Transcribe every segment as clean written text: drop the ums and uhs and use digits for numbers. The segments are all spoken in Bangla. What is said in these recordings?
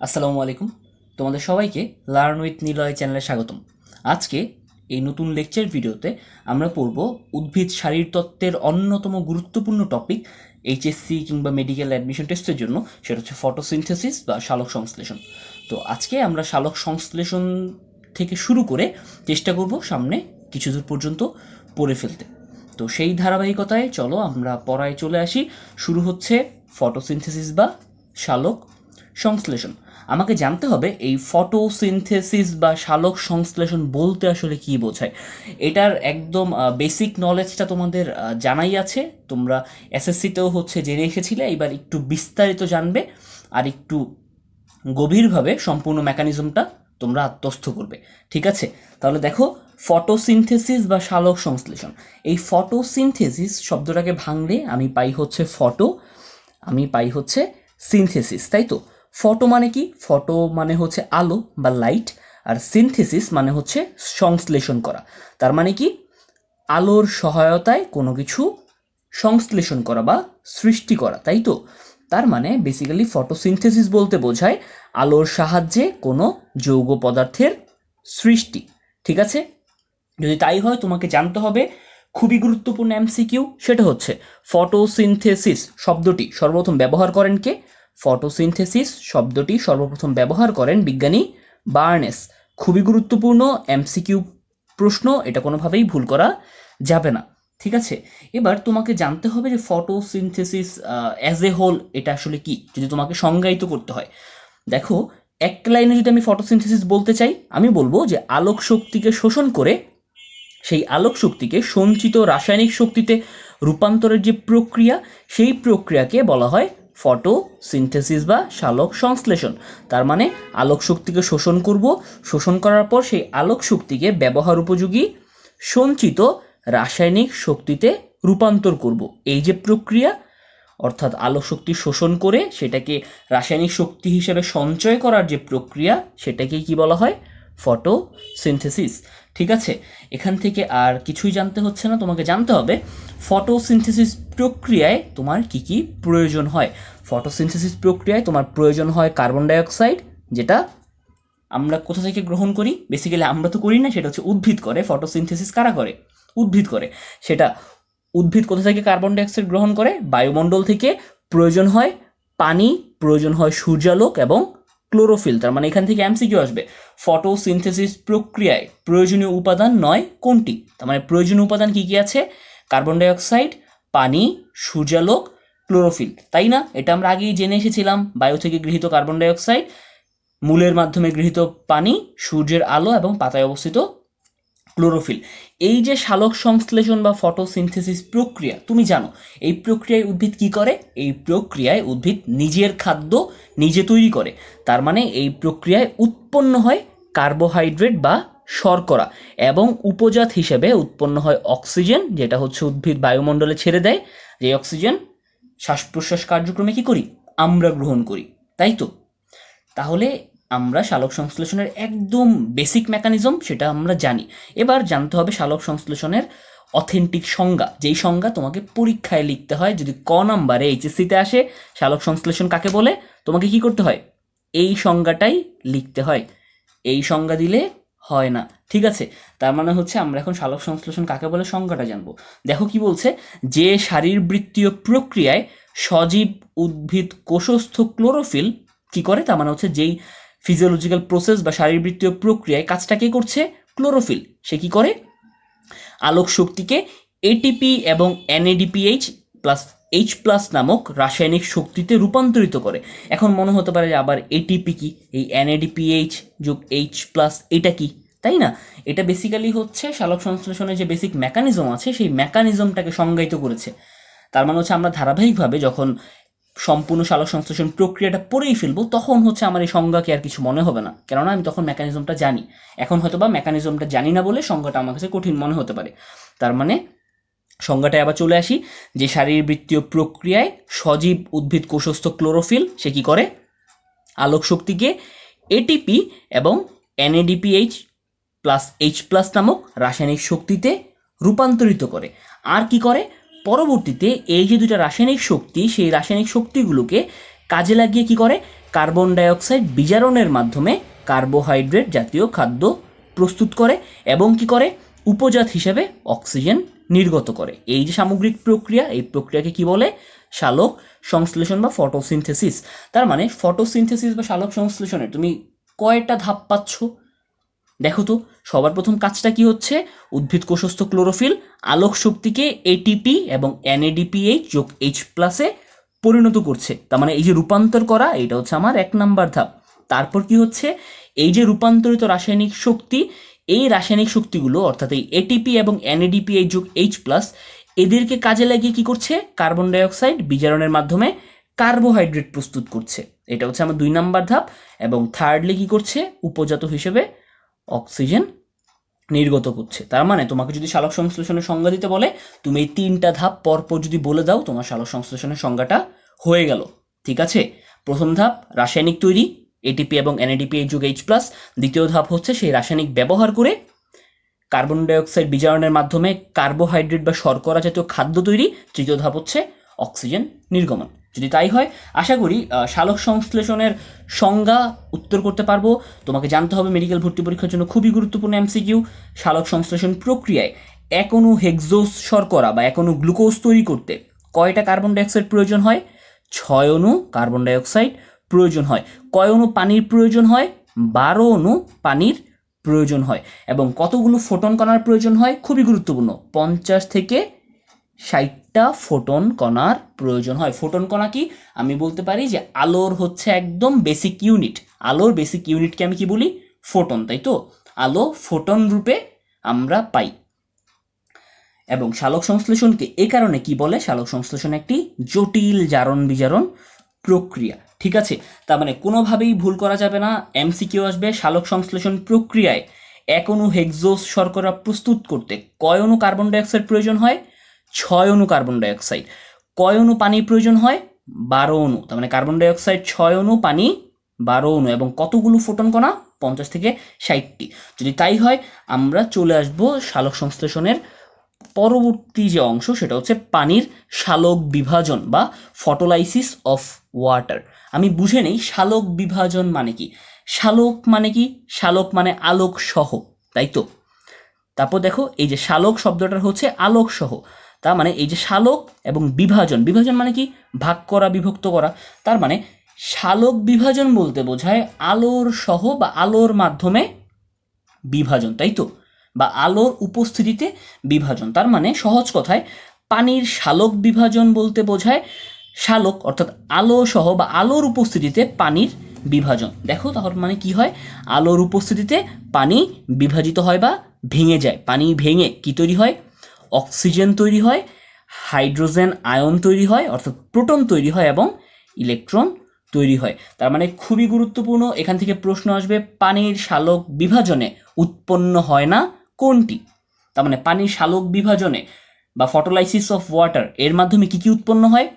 আসসালামু আলাইকুম। তোমাদের সবাইকে লার্ন উইথ নিলয় চ্যানেলে স্বাগতম। আজকে এই নতুন লেকচার ভিডিওতে আমরা পড়ব উদ্ভিদ শারীরতত্ত্বের অন্যতম গুরুত্বপূর্ণ টপিক এইচএসসি কিংবা মেডিকেল অ্যাডমিশন টেস্টের জন্য, সেটা হচ্ছে ফটোসিনথেসিস বা সালোক সংশ্লেষণ। তো আজকে আমরা সালোক সংশ্লেষণ থেকে শুরু করে চেষ্টা করব সামনে কিছু দূর পর্যন্ত পড়ে ফেলতে। তো সেই ধারাবাহিকতায় চলো আমরা পড়ায় চলে আসি। শুরু হচ্ছে ফটোসিনথেসিস বা সালোক সংশ্লেষণ। আমাকে জানতে হবে এই ফটোসিনথেসিস বা সালোক সংশ্লেষণ বলতে আসলে কি বোঝায়। এটার একদম বেসিক নলেজটা তোমাদের জানাই আছে, তোমরা এসএসসিতেও হচ্ছে জেনে এসেছিলে। এবার একটু বিস্তারিত জানবে আর একটু গভীরভাবে সম্পূর্ণ মেকানিজমটা তোমরা আত্মস্থ করবে। ঠিক আছে, তাহলে দেখো, ফটোসিনথেসিস বা সালোক সংশ্লেষণ। এই ফটোসিনথেসিস শব্দটাকে ভাঙলে আমি পাই হচ্ছে ফটো, আমি পাই হচ্ছে সিনথেসিস, তাই তো? ফটো মানে কি? ফটো মানে হচ্ছে আলো বা লাইট, আর সিনথেসিস মানে হচ্ছে সংশ্লেষণ করা। তার মানে কি? আলোর সহায়তায় কোনো কিছু সংশ্লেষণ করা বা সৃষ্টি করা, তাই তো? তার মানে বেসিক্যালি ফটোসিনথেসিস বলতে বোঝায় আলোর সাহায্যে কোনো যৌগ পদার্থের সৃষ্টি। ঠিক আছে, যদি তাই হয় তোমাকে জানতে হবে খুবই গুরুত্বপূর্ণ এমসিকিউ, সেটা হচ্ছে ফটোসিনথেসিস শব্দটি সর্বপ্রথম ব্যবহার করেন কে? ফটোসিনথেসিস শব্দটি সর্বপ্রথম ব্যবহার করেন বিজ্ঞানী বার্নেস। খুবই গুরুত্বপূর্ণ এমসিকিউ প্রশ্ন, এটা কোনোভাবেই ভুল করা যাবে না। ঠিক আছে, এবার তোমাকে জানতে হবে যে ফটোসিনথেসিস অ্যাজ এ হোল এটা আসলে কি, যদি তোমাকে সংজ্ঞায়িত করতে হয়। দেখো, এক লাইনে যদি আমি ফটোসিনথেসিস বলতে চাই, আমি বলবো যে আলোক শক্তিকে শোষণ করে সেই আলোক শক্তিকে সঞ্চিত রাসায়নিক শক্তিতে রূপান্তরের যে প্রক্রিয়া, সেই প্রক্রিয়াকে বলা হয় ফটোসিনথেসিস বা সালোক সংশ্লেষণ। তার মানে আলোক শক্তিকে শোষণ করব, শোষণ করার পর সেই আলোক শক্তিকে ব্যবহার উপযোগী সঞ্চিত রাসায়নিক শক্তিতে রূপান্তর করব, এই যে প্রক্রিয়া, অর্থাৎ আলোক শক্তি শোষণ করে সেটাকে রাসায়নিক শক্তি হিসেবে সঞ্চয় করার যে প্রক্রিয়া, সেটাকেই কি বলা হয়? ফটোসিনথেসিস। ঠিক আছে, এখান থেকে আর কিছুই জানতে হচ্ছে না, তোমাকে জানতে হবে ফটোসিনথেসিস প্রক্রিয়ায় তোমার কি কি প্রয়োজন হয়। ফটোসিনথেসিস প্রক্রিয়ায় তোমার প্রয়োজন হয় কার্বন ডাইঅক্সাইড, যেটা আমরা কোথা থেকে গ্রহণ করি? বেসিক্যালি আমরা তো করি না, সেটা হচ্ছে উদ্ভিদ করে। ফটোসিনথেসিস কারা করে? উদ্ভিদ করে। সেটা উদ্ভিদ কোথা থেকে কার্বন ডাইঅক্সাইড গ্রহণ করে? বায়ুমণ্ডল থেকে। প্রয়োজন হয় পানি, প্রয়োজন হয় সূর্যালোক এবং ক্লোরোফিল। তার মানে এখান থেকে এমসিকিউ আসবে, ফটোসিনথেসিস প্রক্রিয়ায় প্রয়োজনীয় উপাদান নয় কোনটি? তার মানে প্রয়োজনীয় উপাদান কি কি আছে? কার্বন ডাইঅক্সাইড, পানি, সূর্যালোক, ক্লোরোফিল, তাই না? এটা আমরা আগেই জেনে এসেছিলাম। বায়ু থেকে গৃহীত কার্বন ডাইঅক্সাইড, মূলের মাধ্যমে গৃহীত পানি, সূর্যের আলো এবং পাতায় অবস্থিত ক্লোরোফিল। এই যে সালোক সংশ্লেষণ বা ফটোসিনথেসিস প্রক্রিয়া, তুমি জানো এই প্রক্রিয়ায় উদ্ভিদ কি করে? এই প্রক্রিয়ায় উদ্ভিদ নিজের খাদ্য নিজে তৈরি করে। তার মানে এই প্রক্রিয়ায় উৎপন্ন হয় কার্বোহাইড্রেট বা শর্করা, এবং উপজাত হিসেবে উৎপন্ন হয় অক্সিজেন, যেটা হচ্ছে উদ্ভিদ বায়ুমণ্ডলে ছেড়ে দেয়। যে অক্সিজেন শ্বাস প্রশ্বাস কার্যক্রমে কি করি? আমরা গ্রহণ করি, তাই তো? তাহলে আমরা সালোক সংশ্লেষণের একদম বেসিক মেকানিজম সেটা আমরা জানি। এবার জানতে হবে সালোক সংশ্লেষণের অথেন্টিক সংজ্ঞা, যেই সংজ্ঞা তোমাকে পরীক্ষায় লিখতে হয়। যদি ক নাম্বারে এইচএসসিতে আসে সালোক সংশ্লেষণ কাকে বলে, তোমাকে কি করতে হয়? এই সংজ্ঞাটাই লিখতে হয়, এই সংজ্ঞা দিলে হয় না। ঠিক আছে, তার মানে হচ্ছে আমরা এখন সালোক সংশ্লেষণ কাকে বলে সংজ্ঞাটা জানবো। দেখো কি বলছে, যে শারীরবৃত্তীয় প্রক্রিয়ায় সজীব উদ্ভিদ কোষস্থ ক্লোরোফিল কি করে, তার মানে হচ্ছে যেই ফিজিওলজিক্যাল প্রসেস বা শারীরবৃত্তীয় প্রক্রিয়ায় কাজটা কে করছে? ক্লোরোফিল। সে কি করে? আলোক শক্তিকে এটিপি এবং এনএডিপিএইচ প্লাস এইচ প্লাস নামক রাসায়নিক শক্তিতে রূপান্তরিত করে। এখন মনে হতে পারে যে আবার এটিপি কি, এই এনএডিপিএইচ যোগ এইচ প্লাস এটা কি, তাই না? এটা বেসিক্যালি হচ্ছে সালোক সংশ্লেষণের যে বেসিক মেকানিজম আছে সেই মেকানিজমটাকে সংজ্ঞায়িত করেছে। তার মানে হচ্ছে আমরা ধারাবাহিকভাবে যখন সম্পূর্ণ সালোক সংশ্লেষণ প্রক্রিয়াটা পড়েই ফেলবো, তখন হচ্ছে আমার এই সংজ্ঞাকে আর কিছু মনে হবে না, কেননা আমি তখন মেকানিজমটা জানি। এখন হয়তো বা মেকানিজমটা জানি না বলে সংজ্ঞাটা আমার কাছে কঠিন মনে হতে পারে। তার মানে সংজ্ঞাটায় আবার চলে আসি, যে শারীরবৃত্তীয় প্রক্রিয়ায় সজীব উদ্ভিদ কোষস্থ ক্লোরোফিল সে কি করে? আলোক শক্তিকে এটিপি এবং এনএডিপিএইচ প্লাস এইচ প্লাস নামক রাসায়নিক শক্তিতে রূপান্তরিত করে। আর কি করে? পরবর্তীতে এই যে দুটা রাসায়নিক শক্তি, সেই রাসায়নিক শক্তিগুলোকে কাজে লাগিয়ে কি করে? কার্বন ডাইঅক্সাইড বিজারণের মাধ্যমে কার্বোহাইড্রেট জাতীয় খাদ্য প্রস্তুত করে এবং কি করে, উপজাত হিসেবে অক্সিজেন নির্গত করে। এই যে সামগ্রিক প্রক্রিয়া, এই প্রক্রিয়াকে কি বলে, সালোক সংশ্লেষণ বা ফটোসিনথেসিস। তার মানে ফটোসিনথেসিস বা সালোক সংশ্লেষণে তুমি কয়টা ধাপ পাচ্ছ দেখো তো। সবার প্রথম কাজটা কি হচ্ছে, উদ্ভিদ কোষস্থ ক্লোরোফিল আলোক শক্তিকে এটিপি এবং এনএডিপিএইচ যোগ এইচ প্লাসে পরিণত করছে। তার মানে এই যে রূপান্তর করা, এটা হচ্ছে আমার 1 নাম্বার ধাপ। তারপর কি হচ্ছে, এই যে রূপান্তরিত রাসায়নিক শক্তি, এই রাসায়নিক শক্তিগুলো অর্থাৎ এই এটিপি এবং এনএডিপিএইচ যোগ এইচ প্লাস এদেরকে কাজে লাগিয়ে কি করছে, কার্বন ডাইঅক্সাইড বিজারণের মাধ্যমে কার্বোহাইড্রেট প্রস্তুত করছে। এটা হচ্ছে আমার 2 নাম্বার ধাপ। এবং থার্ডলি কি করছে, উপজাত হিসেবে অক্সিজেন নির্গত করছে। তার মানে তোমাকে যদি সালোক সংশ্লেষণের সংজ্ঞা দিতে বলে, তুমি এই 3টা ধাপ পরপর যদি বলে দাও, তোমার সালোক সংশ্লেষণের সংজ্ঞাটা হয়ে গেল। ঠিক আছে, প্রথম ধাপ রাসায়নিক তৈরি, এটিপি এবং এনএডিপিএইচ যোগ এইচ প্লাস। দ্বিতীয় ধাপ হচ্ছে সেই রাসায়নিক ব্যবহার করে কার্বন ডাইঅক্সাইড বিজারণের মাধ্যমে কার্বোহাইড্রেট বা শর্করা জাতীয় খাদ্য তৈরি। তৃতীয় ধাপ হচ্ছে অক্সিজেন নির্গমন। যদি তাই হয়, আশা করি সালোক সংশ্লেষণের সংজ্ঞা উত্তর করতে পারবো। তোমাকে জানতে হবে মেডিকেল ভর্তি পরীক্ষার জন্য খুবই গুরুত্বপূর্ণ এমসিকিউ, সালোক সংশ্লেষণ প্রক্রিয়ায় এক অণু হেক্সোজ শর্করা বা এক অণু গ্লুকোজ তৈরি করতে কয়টা কার্বন ডাইঅক্সাইড প্রয়োজন হয়, 6 অণু কার্বন ডাইঅক্সাইড প্রয়োজন হয়। কয় অণু পানির প্রয়োজন হয়, 12 অণু পানির প্রয়োজন হয়। এবং কতগুলো ফোটন কণার প্রয়োজন হয়, খুবই গুরুত্বপূর্ণ, 50 থেকে 60টা ফোটন কণার প্রয়োজন হয়। ফোটন কণা কি, আমি বলতে পারি যে আলোর হচ্ছে একদম বেসিক ইউনিট। আলোর বেসিক ইউনিটকে আমি কি বলি, ফোটন, তাই তো। আলো ফোটন রূপে আমরা পাই। এবং সালোক সংশ্লেষণকে এ কারণে কি বলে, সালোক সংশ্লেষণ একটি জটিল জারণ বিজারণ প্রক্রিয়া। ঠিক আছে, তার মানে কোনোভাবেই ভুল করা যাবে না। এমসিকিউ আসবে, সালোক সংশ্লেষণ প্রক্রিয়ায় এক অণু হেক্সোজ শর্করা প্রস্তুত করতে কয় অণু কার্বন ডাইঅক্সাইড প্রয়োজন হয়, 6 অণু কার্বন ডাইঅক্সাইড। কয় অণু পানির প্রয়োজন হয়, 12 অণু। তার মানে কার্বন ডাইঅক্সাইড 6 অণু, পানি 12 অণু। এবং কতগুলো ফোটন কণা, 50 থেকে 60টি। যদি তাই হয়, আমরা চলে আসব সালোক সংশ্লেষণের পরবর্তী যে অংশ, সেটা হচ্ছে পানির সালোক বিভাজন বা ফটোলাইসিস অফ ওয়াটার। আমি বুঝে নেই সালোক বিভাজন মানে কি। সালোক মানে কি, সালোক মানে আলোক সহ, তাই তো। তারপর দেখো, এই যে সালোক শব্দটার হচ্ছে আলোক সহ। তার মানে এই যে সালোক এবং বিভাজন, বিভাজন মানে কি, ভাগ করা, বিভক্ত করা। তার মানে সালোক বিভাজন বলতে বোঝায় আলোর সহ বা আলোর মাধ্যমে বিভাজন, তাই তো, বা আলোর উপস্থিতিতে বিভাজন। তার মানে সহজ কথায় পানির সালোক বিভাজন বলতে বোঝায় সালোক অর্থাৎ আলো সহ বা আলোর উপস্থিতিতে পানির বিভাজন। দেখো তাহলে মানে কি হয়, আলোর উপস্থিতিতে পানি বিভাজিত হয় বা ভেঙে যায়। পানি ভেঙে কি তৈরি হয়, অক্সিজেন তৈরি হয়, হাইড্রোজেন আয়ন তৈরি হয় অর্থাৎ প্রোটন তৈরি হয় এবং ইলেকট্রন তৈরি হয়। তার মানে খুবই গুরুত্বপূর্ণ, এখান থেকে প্রশ্ন আসবে পানির সালোক বিভাজনে উৎপন্ন হয় না কোনটি। তার মানে পানির সালোক বিভাজনে বা ফটোলাইসিস অফ ওয়াটার এর মাধ্যমে কি কি উৎপন্ন হয়,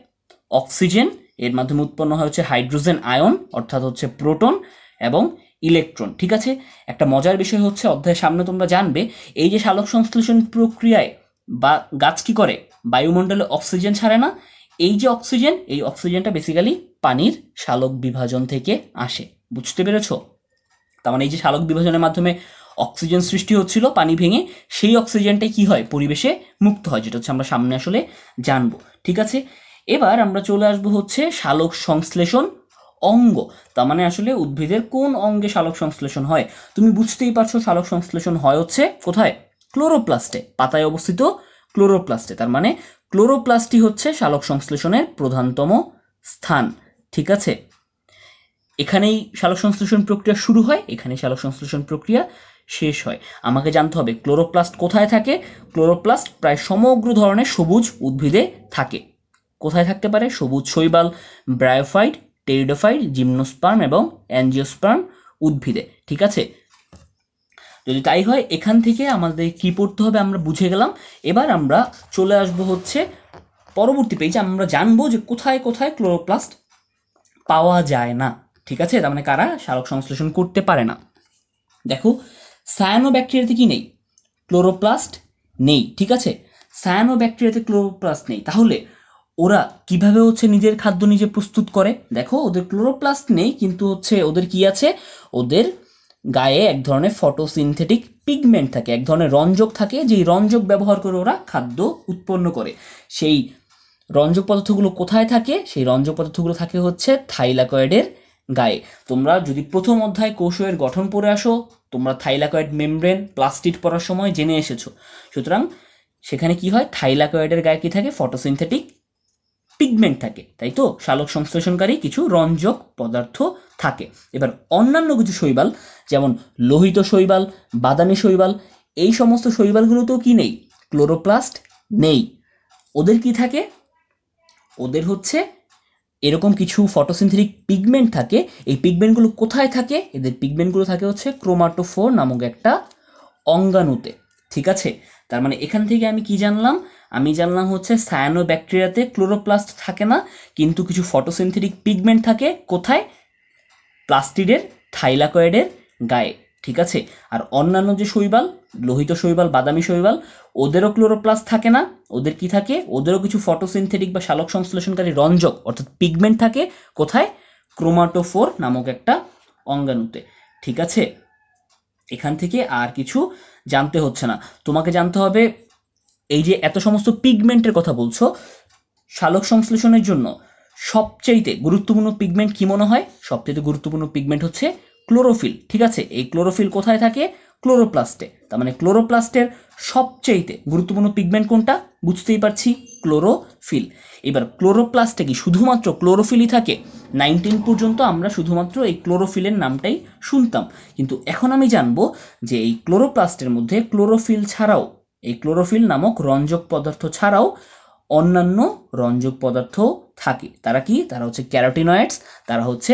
অক্সিজেন, এর মাধ্যমে উৎপন্ন হয় হচ্ছে হাইড্রোজেন আয়ন অর্থাৎ হচ্ছে প্রোটন এবং ইলেকট্রন। ঠিক আছে, একটা মজার বিষয় হচ্ছে অধ্যায়ের সামনে তোমরা জানবে, এই যে সালোক সংশ্লেষণ প্রক্রিয়ায় বা গাছ কি করে, বায়ুমণ্ডলে অক্সিজেন ছাড়ে না। এই যে অক্সিজেন, এই অক্সিজেনটা বেসিক্যালি পানির সালোক বিভাজন থেকে আসে। বুঝতে পেরেছো? তার মানে এই যে সালোক বিভাজনের মাধ্যমে অক্সিজেন সৃষ্টি হচ্ছিল পানি ভেঙে, সেই অক্সিজেনটাই কি হয়, পরিবেশে মুক্ত হয়, যেটা হচ্ছে আমরা সামনে আসলে জানবো। ঠিক আছে, এবার আমরা চলে আসবো হচ্ছে সালোক সংশ্লেষণ অঙ্গ। তার মানে আসলে উদ্ভিদের কোন অঙ্গে সালোক সংশ্লেষণ হয়। তুমি বুঝতেই পারছো সালোক সংশ্লেষণ হয় হচ্ছে কোথায়, ক্লোরোপ্লাস্টে, পাতায় অবস্থিত ক্লোরোপ্লাস্টে। তার মানে ক্লোরোপ্লাস্টই হচ্ছে সালোক সংশ্লেষণের প্রধানতম স্থান। ঠিক আছে, এখানেই সালোক সংশ্লেষণ প্রক্রিয়া শুরু হয়, এখানেই সালোক সংশ্লেষণ প্রক্রিয়া শেষ হয়। আমাকে জানতে হবে ক্লোরোপ্লাস্ট কোথায় থাকে। ক্লোরোপ্লাস্ট প্রায় সমগ্র ধরনের সবুজ উদ্ভিদে থাকে। কোথায় থাকতে পারে, সবুজ শৈবাল, ব্রায়োফাইট, টেরিডোফাইট, জিমনোস্পার্ম এবং অ্যাঞ্জিওস্পার্ম উদ্ভিদে। ঠিক আছে, যদি তাই হয় এখান থেকে আমাদের কি পড়তে হবে আমরা বুঝে গেলাম। এবার আমরা চলে আসবো হচ্ছে পরবর্তী পেজে, আমরা জানবো যে কোথায় কোথায় ক্লোরোপ্লাস্ট পাওয়া যায় না। ঠিক আছে, তার মানে কারা সালোক সংশ্লেষণ করতে পারে না। দেখো, সায়ানোব্যাকটেরিয়াতে কি নেই, ক্লোরোপ্লাস্ট নেই। ঠিক আছে, সায়ানোব্যাকটেরিয়াতে ক্লোরোপ্লাস্ট নেই। তাহলে ওরা কিভাবে হচ্ছে নিজের খাদ্য নিজে প্রস্তুত করে? দেখো, ওদের ক্লোরোপ্লাস্ট নেই, কিন্তু হচ্ছে ওদের কি আছে, ওদের গায়ে এক ধরনের ফটোসিনথেটিক পিগমেন্ট থাকে, এক ধরনের রঞ্জক থাকে, যেই রঞ্জক ব্যবহার করে ওরা খাদ্য উৎপন্ন করে। সেই রঞ্জক পদার্থগুলো কোথায় থাকে? সেই রঞ্জক পদার্থগুলো থাকে হচ্ছে থাইলাকয়েডের গায়ে। তোমরা যদি প্রথম অধ্যায় কোষের গঠন পড়ে আসো, তোমরা থাইলাকয়েড মেমব্রেন প্লাস্টিড পড়ার সময় জেনে এসেছো। সুতরাং সেখানে কি হয়, থাইলাকয়েডের গায়ে কি থাকে, ফটোসিনথেটিক পিগমেন্ট থাকে, তাই তো, সালোক সংশ্লেষণকারী কিছু রঞ্জক পদার্থ থাকে। এবার অন্যান্য কিছু শৈবাল, যেমন লোহিত শৈবাল, বাদামি শৈবাল, এই সমস্ত শৈবালগুলোতেও কি নেই, ক্লোরোপ্লাস্ট নেই। ওদের কি থাকে, ওদের হচ্ছে এরকম কিছু ফটোসিনথেটিক পিগমেন্ট থাকে। এই পিগমেন্টগুলো কোথায় থাকে? এদের পিগমেন্টগুলো থাকে হচ্ছে ক্রোমাটোফোর নামক একটা অঙ্গাণুতে। ঠিক আছে, তার মানে এখান থেকে আমি কি জানলাম? আমি জানলাম হচ্ছে সায়ানোব্যাকটেরিয়াতে ক্লোরোপ্লাস্ট থাকে না, কিন্তু কিছু ফটোসিনথেটিক পিগমেন্ট থাকে কোথায়? প্লাস্টিডের থাইলাকয়েডের গায়ে। ঠিক আছে, আর অন্যান্য যে শৈবাল, লোহিত শৈবাল, বাদামি শৈবাল, ওদেরও ক্লোরোপ্লাস্ট থাকে না। ওদের কি থাকে? ওদেরও কিছু ফটোসিনথেটিক বা সালোক সংশ্লেষণকারী রঞ্জক অর্থাৎ পিগমেন্ট থাকে কোথায়? ক্রোমাটোফোর নামক একটা অঙ্গাণুতে। ঠিক আছে, এখান থেকে আর কিছু জানতে হচ্ছে না, তোমাকে জানতে হবে এই যে এত সমস্ত পিগমেন্টের কথা বলছো, সালোক সংশ্লেষণের জন্য সবচেয়ে গুরুত্বপূর্ণ পিগমেন্ট কি মনে হয়? সবচেয়ে গুরুত্বপূর্ণ পিগমেন্ট হচ্ছে ক্লোরোফিল। ঠিক আছে, এই ক্লোরোফিল কোথায় থাকে? ক্লোরোপ্লাস্টে। তার মানে ক্লোরোপ্লাস্টের সবচেয়ে গুরুত্বপূর্ণ পিগমেন্ট কোনটা? বুঝতেই পারছি, ক্লোরোফিল। এবার ক্লোরোপ্লাস্টে কি শুধুমাত্র ক্লোরোফিলই থাকে? 19 পর্যন্ত আমরা শুধুমাত্র এই ক্লোরোফিলের নামটাই শুনতাম, কিন্তু এখন আমি জানবো যে এই ক্লোরোপ্লাস্টের মধ্যে ক্লোরোফিল ছাড়াও, এই ক্লোরোফিল নামক রঞ্জক পদার্থ ছাড়াও অন্যান্য রঞ্জক পদার্থ থাকে। তারা কি? তারা হচ্ছে ক্যারোটিনয়েডস, তারা হচ্ছে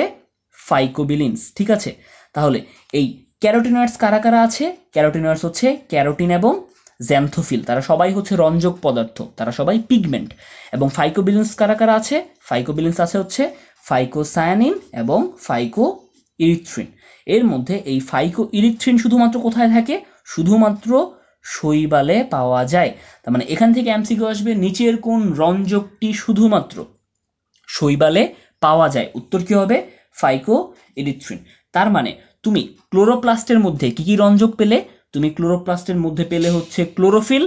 ফাইকোবিলিনস। ঠিক আছে, তাহলে এই ক্যারোটিনয়েডস কারা কারা আছে? ক্যারোটিনয়েডস হচ্ছে ক্যারোটিন এবং জ্যান্থোফিল, তারা সবাই হচ্ছে রঞ্জক পদার্থ, তারা সবাই পিগমেন্ট। এবং ফাইকোবিলিনস কারা কারা আছে? ফাইকোবিলিনস আছে হচ্ছে ফাইকোসায়ানিন এবং ফাইকো ইরিথ্রিন। এর মধ্যে এই ফাইকো ইরিথ্রিন শুধুমাত্র কোথায় থাকে? শুধুমাত্র শৈবালে পাওয়া যায়। তার মানে এখান থেকে এমসিকিউ আসবে, নিচের কোন রঞ্জকটি শুধুমাত্র শৈবালে পাওয়া যায়? উত্তর কি হবে? ফাইকো ইরিথ্রিন। তার মানে তুমি ক্লোরোপ্লাস্টের মধ্যে কি কি রঞ্জক পেলে? তুমি ক্লোরোপ্লাস্টের মধ্যে পেলে হচ্ছে ক্লোরোফিল,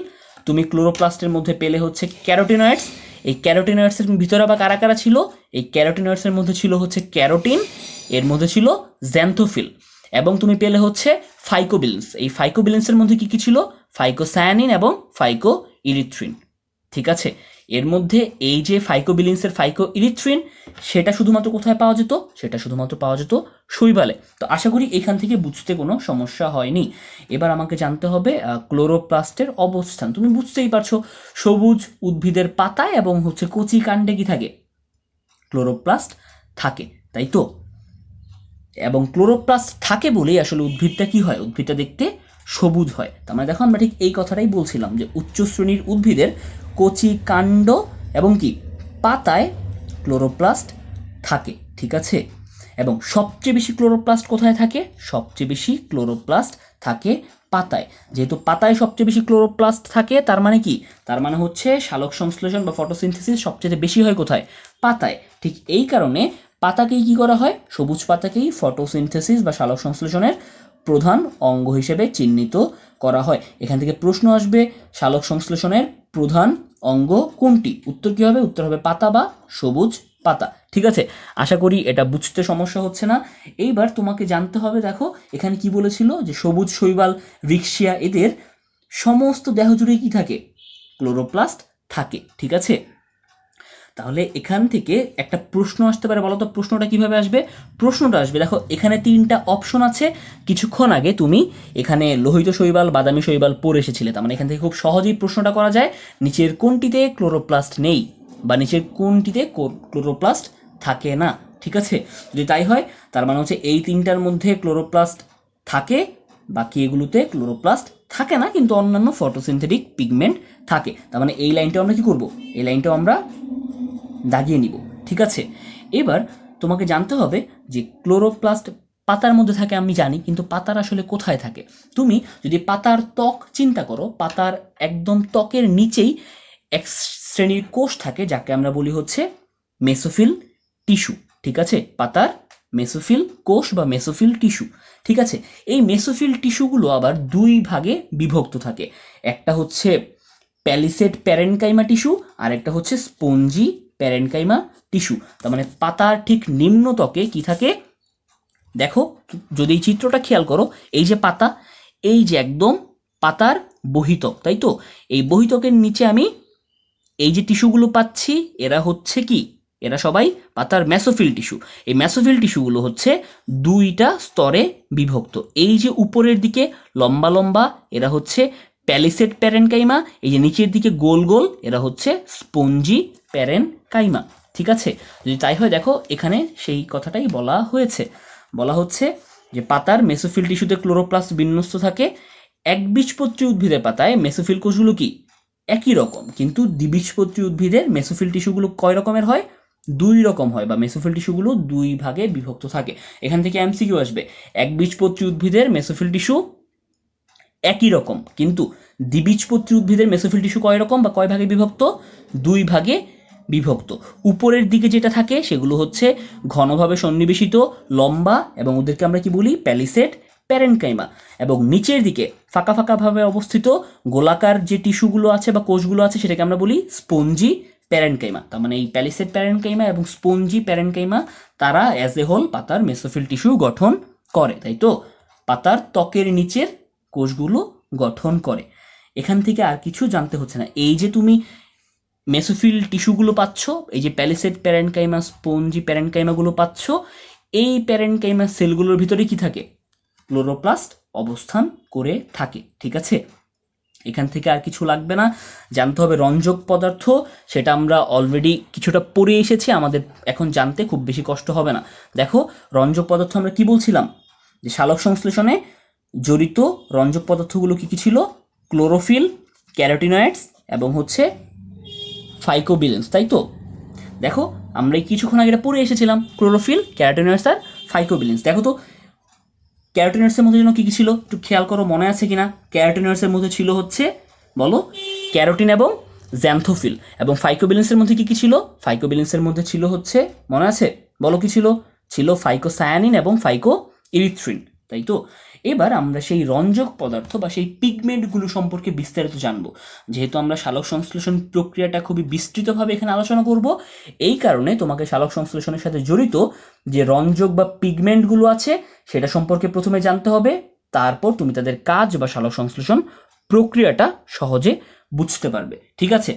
তুমি ক্লোরোপ্লাস্টের মধ্যে পেলে হচ্ছে ক্যারোটিনয়েডস। এই ক্যারোটিনয়েডসের ভিতরে আবার কারা কারা ছিল? এই ক্যারোটিনয়েডসের মধ্যে ছিল হচ্ছে ক্যারোটিন, এর মধ্যে ছিল জ্যান্থোফিল, এবং তুমি পেলে হচ্ছে ফাইকোবিলিনস। এই ফাইকোবিলিনসের মধ্যে কি কি ছিল? ফাইকোসায়ানিন এবং ফাইকো ইরিথ্রিন। ঠিক আছে, এর মধ্যে এই যে ফাইকোবিলিনসের ফাইকো ইরিথ্রিন, সেটা শুধুমাত্র কোথায় পাওয়া যেত? সেটা শুধুমাত্র পাওয়া যেত শৈবালে। তো আশা করি এখান থেকে বুঝতে কোনো সমস্যা হয়নি। এবার আমাকে জানতে হবে ক্লোরোপ্লাস্টের অবস্থান। তুমি বুঝতেই পারছো, সবুজ উদ্ভিদের পাতায় এবং হচ্ছে কচি কাণ্ডে কি থাকে? ক্লোরোপ্লাস্ট থাকে, তাই তো। এবং ক্লোরোপ্লাস্ট থাকে বলেই আসলে উদ্ভিদটা কি হয়? উদ্ভিদটা দেখতে সবুজ হয়। তার মানে দেখো, আমরা ঠিক এই কথাটাই বলছিলাম যে উচ্চ শ্রেণীর উদ্ভিদের কচি কাণ্ড এবং কি পাতায় ক্লোরোপ্লাস্ট থাকে। ঠিক আছে, এবং সবচেয়ে বেশি ক্লোরোপ্লাস্ট কোথায় থাকে? সবচেয়ে বেশি ক্লোরোপ্লাস্ট থাকে পাতায়। যেহেতু পাতায় সবচেয়ে বেশি ক্লোরোপ্লাস্ট থাকে, তার মানে কি? তার মানে হচ্ছে সালোক সংশ্লেষণ বা ফটোসিনথেসিস সবচেয়ে বেশি হয় কোথায়? পাতায়। ঠিক এই কারণে পাতাকেই কি করা হয়? সবুজ পাতাকেই ফটোসিনথেসিস বা সালোক সংশ্লেষণের প্রধান অঙ্গ হিসেবে চিহ্নিত করা হয়। এখান থেকে প্রশ্ন আসবে, সালোক সংশ্লেষণের প্রধান অঙ্গ কোনটি? উত্তর কি হবে? উত্তর হবে পাতা বা সবুজ পাতা। ঠিক আছে, আশা করি এটা বুঝতে সমস্যা হচ্ছে না। এইবার তোমাকে জানতে হবে, দেখো এখানে কি বলেছিল যে সবুজ শৈবাল, রিক্সিয়া, এদের সমস্ত দেহ জুড়ে কি থাকে? ক্লোরোপ্লাস্ট থাকে। ঠিক আছে, তাহলে এখান থেকে একটা প্রশ্ন আসতে পারে, বলো তো প্রশ্নটা কিভাবে আসবে? প্রশ্নটা আসবে, দেখো এখানে 3টা অপশন আছে। কিছুক্ষণ আগে তুমি এখানে লোহিত শৈবাল, বাদামি শৈবাল পড়ে এসেছিলে, তার মানে এখান থেকে খুব সহজেই প্রশ্নটা করা যায়, নিচের কোনটিতে ক্লোরোপ্লাস্ট নেই বা নিচের কোনটিতে ক্লোরোপ্লাস্ট থাকে না। ঠিক আছে, যদি তাই হয় তার মানে হচ্ছে এই 3টার মধ্যে ক্লোরোপ্লাস্ট থাকে, বাকি এগুলোতে ক্লোরোপ্লাস্ট থাকে না, কিন্তু অন্যান্য ফটোসিনথেটিক পিগমেন্ট থাকে। তার মানে এই লাইনটা আমরা কি করব? এই লাইনটাও আমরা দাগিয়ে নিব। ঠিক আছে, এবার তোমাকে জানতে হবে যে ক্লোরোপ্লাস্ট পাতার মধ্যে থাকে আমি জানি, কিন্তু পাতার আসলে কোথায় থাকে? তুমি যদি পাতার ত্বক চিন্তা করো, পাতার একদম ত্বকের নিচেই এক শ্রেণীর কোষ থাকে যাকে আমরা বলি হচ্ছে মেসোফিল টিস্যু। ঠিক আছে, পাতার মেসোফিল কোষ বা মেসোফিল টিস্যু। ঠিক আছে, এই মেসোফিল টিস্যুগুলো আবার দুই ভাগে বিভক্ত থাকে। একটা হচ্ছে প্যালিসেড প্যারেনকাইমা টিস্যু আর একটা হচ্ছে স্পঞ্জি প্যারেনকাইমা টিস্যু। তার মানে পাতার ঠিক নিম্নতকে কি থাকে, দেখো যদি এই চিত্রটা খেয়াল করো, এই যে পাতা, এই যে একদম পাতার বহিতক, তাই তো? এই বহিতকের নিচে আমি এই যে টিস্যুগুলো পাচ্ছি, এরা হচ্ছে কি, এরা সবাই পাতার মেসোফিল টিস্যু। এই মেসোফিল টিস্যুগুলো হচ্ছে দুইটা স্তরে বিভক্ত। এই যে উপরের দিকে লম্বা লম্বা, এরা হচ্ছে প্যালিসেড প্যারেনকাইমা। এই যে নিচের দিকে গোল গোল, এরা হচ্ছে স্পঞ্জি প্যারেনকাইমা। ঠিক আছে, যদি তাই হয় দেখো এখানে সেই কথাটাই বলা হয়েছে। বলা হচ্ছে যে পাতার মেসোফিল টিস্যুতে ক্লোরোপ্লাস্ট বিন্যস্ত থাকে। একবীজপত্রী উদ্ভিদের পাতায় মেসোফিল কোষগুলো কি একই রকম, কিন্তু দ্বিবীজপত্রী উদ্ভিদের মেসোফিল টিস্যুগুলো কয় রকমের হয়, দুই রকম হয়, বা মেসোফিল টিস্যুগুলো দুই ভাগে বিভক্ত থাকে। এখান থেকে এমসিকিউ আসবে, একবীজপত্রী উদ্ভিদের মেসোফিল টিস্যু একই রকম, কিন্তু দ্বিবীজপত্রী উদ্ভিদের মেসোফিল টিস্যু কয় রকম বা কয় ভাগে বিভক্ত, দুই ভাগে বিভক্ত। উপরের দিকে যেটা থাকে সেগুলো হচ্ছে ঘনভাবে সন্নিবেশিত, লম্বা, এবং ওদেরকে আমরা কি বলি, প্যালিসেড প্যারেনকাইমা। এবং নিচের দিকে ফাঁকা ফাঁকাভাবে অবস্থিত গোলাকার যে টিস্যুগুলো আছে বা কোষগুলো আছে সেটাকে আমরা বলি স্পঞ্জি প্যারেনকাইমা। তার মানে এই প্যালিসেড প্যারেনকাইমা এবং স্পঞ্জি প্যারেনকাইমা তারা অ্যাজ এ হোল পাতার মেসোফিল টিস্যু গঠন করে, তাই তো? পাতার ত্বকের নিচের কোষগুলো গঠন করে। এখান থেকে আর কিছু জানতে হচ্ছে না। এই যে তুমি মেসোফিল টিস্যুগুলো পাচ্ছ, এই যে প্যালিসেড প্যারেনকাইমা স্পঞ্জি প্যারেনকাইমাগুলো পাচ্ছ, এই প্যারেনকাইমা সেলগুলোর ভিতরে কি থাকে, ক্লোরোপ্লাস্ট অবস্থান করে থাকে। ঠিক আছে, এখান থেকে আর কিছু লাগবে না। জানতে হবে রঞ্জক পদার্থ, সেটা আমরা অলরেডি কিছুটা পড়ে এসেছি, আমাদের এখন জানতে খুব বেশি কষ্ট হবে না। দেখো রঞ্জক পদার্থ আমরা কি বলছিলাম, যে সালোক সংশ্লেষণে জড়িত রঞ্জক পদার্থগুলো কি কি ছিল, ক্লোরোফিল, ক্যারোটিনয়েডস এবং হচ্ছে ফাইকোবিলেন্স, তাই তো? দেখো আমরা কিছুক্ষণ আগে এটা পড়ে এসেছিলাম, ক্লোরোফিল, ক্যারোটিনয়েডস আর ফাইকোবিলেন্স। দেখো তো ক্যারোটিনয়েডসের মধ্যে যেন কী কী ছিল, একটু খেয়াল করো, মনে আছে কিনা? ক্যারোটিনয়েডসের মধ্যে ছিল হচ্ছে, বলো, ক্যারোটিন এবং জ্যান্থোফিল। এবং ফাইকোবিলেন্সের মধ্যে কী কী ছিল? ফাইকোবিলেন্সের মধ্যে ছিল হচ্ছে, মনে আছে, বলো কি ছিল? ছিল ফাইকোসায়ানিন এবং ফাইকো ইরিথ্রিন, তাই তো? এবার আমরা সেই রঞ্জক পদার্থ বা সেই পিগমেন্টগুলো সম্পর্কে বিস্তারিত জানবো। যেহেতু আমরা সালোক সংশ্লেষণ প্রক্রিয়াটা খুবই বিস্তৃতভাবে এখানে আলোচনা করব, এই কারণে তোমাকে সালোক সংশ্লেষণের সাথে জড়িত যে রঞ্জক বা পিগমেন্টগুলো আছে সেটা সম্পর্কে প্রথমে জানতে হবে, তারপর তুমি তাদের কাজ বা সালোক সংশ্লেষণ প্রক্রিয়াটা সহজে বুঝতে পারবে। ঠিক আছে,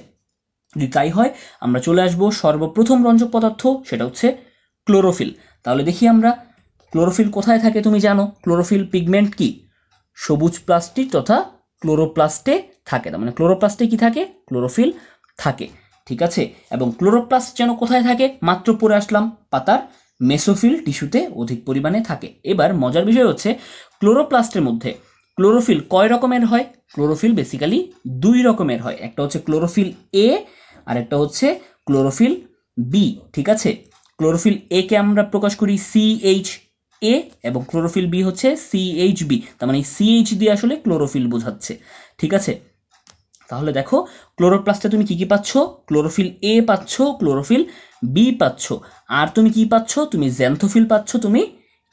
যদি তাই হয় আমরা চলে আসবো সর্বপ্রথম রঞ্জক পদার্থ, সেটা হচ্ছে ক্লোরোফিল। তাহলে দেখি আমরা ক্লোরোফিল কোথায় থাকে, তুমি জানো ক্লোরোফিল পিগমেন্ট কি সবুজ প্লাস্টিক তথা ক্লোরোপ্লাস্টে থাকে। তার মানে ক্লোরোপ্লাস্টে কি থাকে, ক্লোরোফিল থাকে। ঠিক আছে, এবং ক্লোরোপ্লাস্ট যেন কোথায় থাকে, মাত্র পড়ে আসলাম, পাতার মেসোফিল টিস্যুতে অধিক পরিমাণে থাকে। এবার মজার বিষয় হচ্ছে ক্লোরোপ্লাস্টের মধ্যে ক্লোরোফিল কয় রকমের হয়? ক্লোরোফিল বেসিক্যালি দুই রকমের হয়, একটা হচ্ছে ক্লোরোফিল এ আর একটা হচ্ছে ক্লোরোফিল বি। ঠিক আছে, ক্লোরোফিল এ কে আমরা প্রকাশ করি সিএইচ এ এবং ক্লোরোফিল বি হচ্ছে সিএইচ বি। তার মানে সিএইচ দিয়ে আসলে ক্লোরোফিল বোঝাচ্ছে। ঠিক আছে, তাহলে দেখো ক্লোরোপ্লাস্টে তুমি কি কি পাচ্ছ, ক্লোরোফিল এ পাচ্ছ, ক্লোরোফিল বি পাচ্ছ, আর তুমি কি পাচ্ছ, তুমি জ্যান্থোফিল পাচ্ছ, তুমি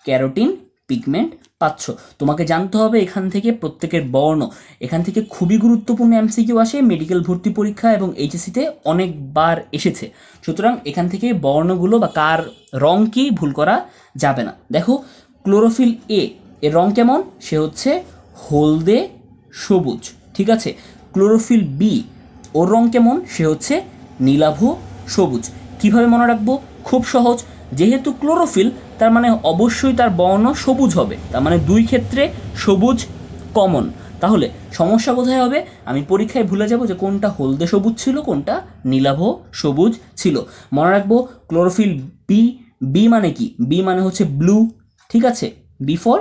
ক্যারোটিন পিগমেন্ট পাচ্ছ। তোমাকে জানতে হবে এখান থেকে প্রত্যেকের বর্ণ। এখান থেকে খুবই গুরুত্বপূর্ণ এমসিকিউ আসে মেডিকেল ভর্তি পরীক্ষা এবং এইচএসসিতে অনেকবার এসেছে, সুতরাং এখান থেকে বর্ণগুলো বা কার রং কি ভুল করা যাবে না। দেখো ক্লোরোফিল এ এর রং কেমন, সে হচ্ছে হলদে সবুজ। ঠিক আছে, ক্লোরোফিল বি ওর রং কেমন, সে হচ্ছে নীলাভ সবুজ। কিভাবে মনে রাখবো, খুব সহজ, যেহেতু ক্লোরোফিল তার মানে অবশ্যই তার বর্ণ সবুজ হবে, তার মানে দুই ক্ষেত্রে সবুজ কমন। তাহলে সমস্যা কোথায় হবে, আমি পরীক্ষায় ভুলে যাব যে কোনটা হলদে সবুজ ছিল কোনটা নীলাভ সবুজ ছিল। মনে রাখবো ক্লোরোফিল বি, বি মানে কি, বি মানে হচ্ছে ব্লু। ঠিক আছে, বি ফর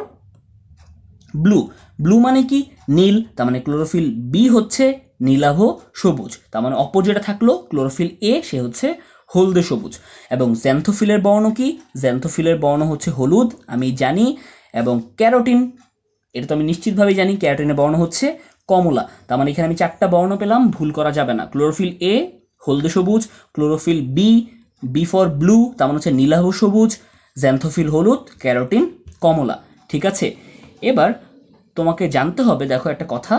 ব্লু, ব্লু মানে কি নীল, তার মানে ক্লোরোফিল বি হচ্ছে নীলাভ সবুজ। তার মানে অপর যেটা থাকলো ক্লোরোফিল এ, সে হচ্ছে হলদে সবুজ। এবং জ্যান্থোফিলের বর্ণ কি, জ্যান্থোফিলের বর্ণ হচ্ছে হলুদ, আমি জানি। এবং ক্যারোটিন, এটা তো আমি নিশ্চিতভাবেই জানি, ক্যারোটিনের বর্ণ হচ্ছে কমলা। তার মানে এখানে আমি 4টা বর্ণ পেলাম, ভুল করা যাবে না। ক্লোরোফিল এ হলদে সবুজ, chlorophyll b, b for blue, তার মানে হচ্ছে নীলাভ সবুজ, জ্যান্থোফিল হলুদ, ক্যারোটিন কমলা। ঠিক আছে, এবার তোমাকে জানতে হবে, দেখো একটা কথা,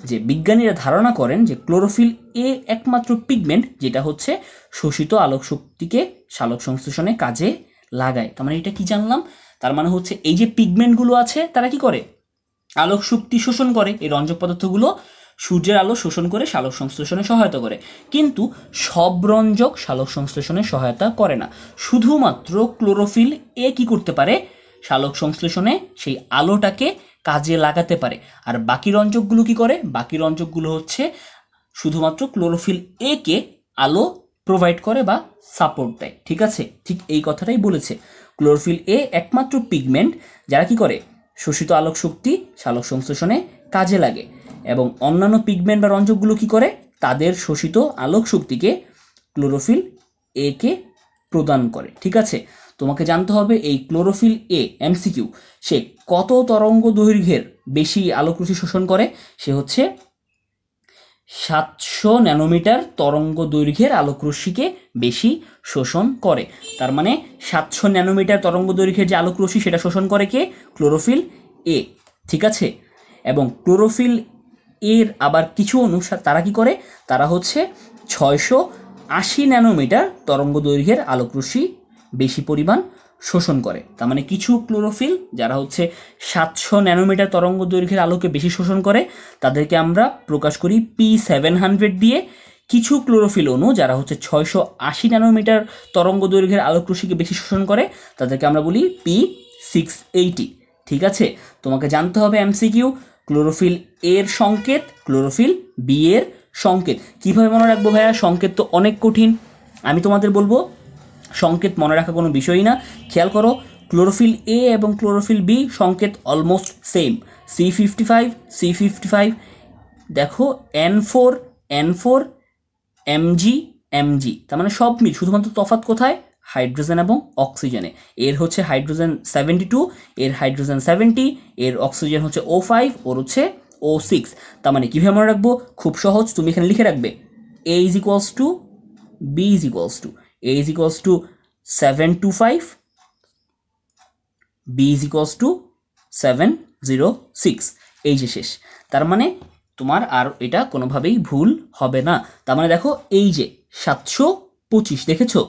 যে বিজ্ঞানীরা ধারণা করেন যে ক্লোরোফিল এ একমাত্র পিগমেন্ট যেটা হচ্ছে শোষিত আলোক শক্তিকে সালোক সংশ্লেষণে কাজে লাগায়। তার মানে এটা কি জানলাম, তার মানে হচ্ছে এই যে পিগমেন্টগুলো আছে তারা কি করে, আলোক শক্তি শোষণ করে। এই রঞ্জক পদার্থগুলো সূর্যের আলো শোষণ করে সালোক সংশ্লেষণে সহায়তা করে, কিন্তু সব রঞ্জক সালোক সংশ্লেষণে সহায়তা করে না। শুধুমাত্র ক্লোরোফিল এ কি করতে পারে, সালোক সংশ্লেষণে সেই আলোটাকে কাজে লাগাতে পারে। আর বাকি রঞ্জকগুলো কি করে, বাকি রঞ্জকগুলো হচ্ছে শুধুমাত্র ক্লোরোফিল এ কে আলো প্রোভাইড করে বা সাপোর্ট দেয়। ঠিক আছে, ঠিক এই কথাটাই বলেছে। ক্লোরোফিল এ একমাত্র পিগমেন্ট যারা কি করে, শোষিত আলোক শক্তি সালোক সংশ্লেষণে কাজে লাগে, এবং অন্যান্য পিগমেন্ট বা রঞ্জকগুলো কি করে, তাদের শোষিত আলোক শক্তিকে ক্লোরোফিল এ কে প্রদান করে। ঠিক আছে, তোমাকে জানতে হবে এই ক্লোরোফিল এ এমসিকিউ সে কত তরঙ্গ দৈর্ঘ্যের বেশি আলোকরশ্মি শোষণ করে। সে হচ্ছে 700 ন্যানোমিটার তরঙ্গ দৈর্ঘ্যের আলোকরশ্মিকে বেশি শোষণ করে। তার মানে 700 ন্যানোমিটার তরঙ্গ দৈর্ঘ্যের যে আলোকরশ্মি সেটা শোষণ করে কে, ক্লোরোফিল এ। ঠিক আছে, এবং ক্লোরোফিল এর আবার কিছু অণু তারা কি করে, তারা হচ্ছে 680 ন্যানোমিটার তরঙ্গ দৈর্ঘ্যের আলোকরশ্মি বেশি পরিমাণ শোষণ করে। তার মানে কিছু ক্লোরোফিল যারা হচ্ছে 700 ন্যানোমিটার তরঙ্গ দৈর্ঘ্যের আলোকে বেশি শোষণ করে তাদেরকে আমরা প্রকাশ করি P700 দিয়ে। কিছু ক্লোরোফিল অণু যারা হচ্ছে 680 ন্যানোমিটার তরঙ্গ দৈর্ঘ্যের আলোকরশ্মিকে বেশি শোষণ করে তাদেরকে আমরা বলি P680। ঠিক আছে, তোমাকে জানতে হবে এমসিকিউ, ক্লোরোফিল এর সংকেত, ক্লোরোফিল বি এর সংকেত। কিভাবে মনে রাখবো ভাইয়া, সংকেত তো অনেক কঠিন। আমি তোমাদের বলবো সংকেত মনে রাখা কোনো বিষয়ই না। খেয়াল করো, ক্লোরোফিল এ এবং ক্লোরোফিল বি সংকেত অলমোস্ট সেম, C55 C55। দেখো N4 N4, Mg Mg, তার মানে সব মিল, শুধুমাত্র তফাৎ কোথায়, হাইড্রোজেন এবং অক্সিজেনে। এর হচ্ছে হাইড্রোজেন 72, এর হাইড্রোজেন 70, এর অক্সিজেন হচ্ছে O5, ওর হচ্ছে O6। তার মানে কীভাবে মনে রাখবো, খুব সহজ, তুমি এখানে লিখে রাখবে A is equals to B is equals to A is equals to 725, B is equals to 706, এই যে শেষ। তার মানে তোমার আর এটা কোনোভাবেই ভুল হবে না। তার মানে দেখো এই যে 725 দেখেছো,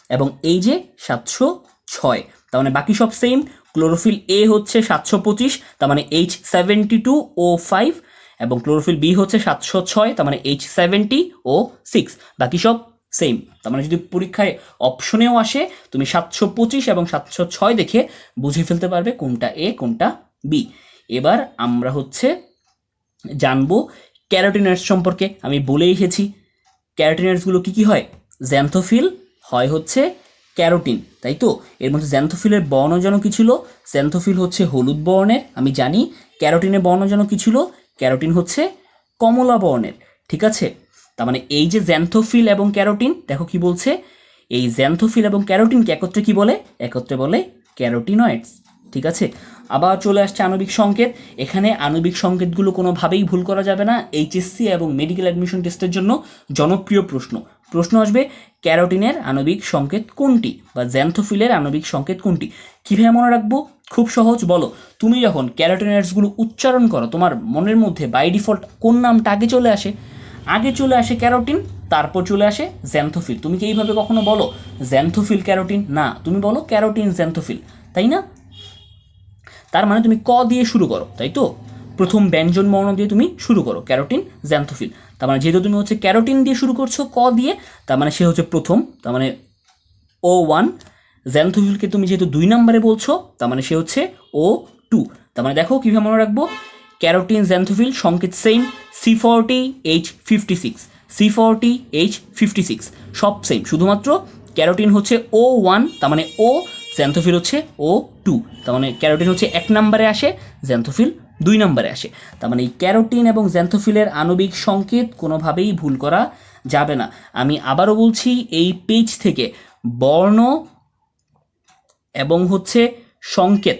এবং এই যে 706, তার মানে বাকি সব সেম। ক্লোরোফিল এ হচ্ছে 725, তার মানে H72O5, এবং ক্লোরোফিল বি হচ্ছে 706, তার মানে H70O6, বাকি সব সেম। তার মানে যদি পরীক্ষায় অপশনেও আসে তুমি 725 এবং 706 দেখে বুঝে ফেলতে পারবে কোনটা এ কোনটা বি। এবার আমরা হচ্ছে জানবো ক্যারোটিনয়েডস সম্পর্কে। আমি বলে এসেছি ক্যারোটিনয়েডসগুলো কি কি হয়, জ্যান্থোফিল হয় হচ্ছে ক্যারোটিন, তাই তো। এর মধ্যে জ্যান্থোফিলের বর্ণজন কি ছিল, জ্যান্থোফিল হচ্ছে হলুদ বর্ণের, আমি জানি। ক্যারোটিনের বর্ণজন কি ছিল, ক্যারোটিন হচ্ছে কমলা বর্ণের। ঠিক আছে, তার মানে এই যে জ্যান্থোফিল এবং ক্যারোটিন, দেখো কি বলছে, এই জ্যান্থোফিল এবং ক্যারোটিনকে একত্রে কি বলে, একত্রে বলে ক্যারোটিনয়েডস। ঠিক আছে, আবার চলে আসছে আণবিক সংকেত। এখানে আণবিক সংকেতগুলো কোনোভাবেই ভুল করা যাবে না। এইচএসসি এবং মেডিকেল অ্যাডমিশন টেস্টের জন্য জনপ্রিয় প্রশ্ন আসবে, ক্যারোটিনের আণবিক সংকেত কোনটি, বা জ্যান্থোফিলের আণবিক সংকেত কোনটি। কীভাবে মনে রাখবো, খুব সহজ, বলো। তুমি যখন ক্যারোটিনয়েডসগুলো উচ্চারণ করো তোমার মনের মধ্যে বাই ডিফল্ট কোন নামটা আগে চলে আসে, আগে চলে আসে ক্যারোটিন, তারপর চলে আসে জ্যান্থোফিল। তুমি কি এইভাবে কখনো বলো জ্যান্থোফিল ক্যারোটিন, না, তুমি বলো ক্যারোটিন জ্যান্থোফিল, তাই না। তার মানে তুমি ক দিয়ে শুরু করো, তাই তো, প্রথম ব্যঞ্জন বর্ণ দিয়ে তুমি শুরু করো, ক্যারোটিন জ্যান্থোফিল। তার মানে যেহেতু তুমি হচ্ছে ক্যারোটিন দিয়ে শুরু করছো ক দিয়ে, তার মানে সে হচ্ছে প্রথম, তার মানে O1। জ্যান্থোফিলকে তুমি যেহেতু 2 নম্বরে বলছো, তার মানে সে হচ্ছে O2। তার মানে দেখো কীভাবে মনে রাখবো, ক্যারোটিন জ্যান্থোফিল সংকেত সেম, C40H56, C40H56 সব সেম, শুধুমাত্র ক্যারোটিন হচ্ছে O1, তার মানে ও, জ্যান্থোফিল হচ্ছে O2। তার মানে ক্যারোটিন হচ্ছে 1 নম্বরে আসে, জ্যান্থোফিল 2 নম্বরে আসে। তার মানে এই ক্যারোটিন এবং জ্যান্থোফিলের আণবিক সংকেত কোনোভাবেই ভুল করা যাবে না। আমি আবারও বলছি, এই পেজ থেকে বর্ণ এবং হচ্ছে সংকেত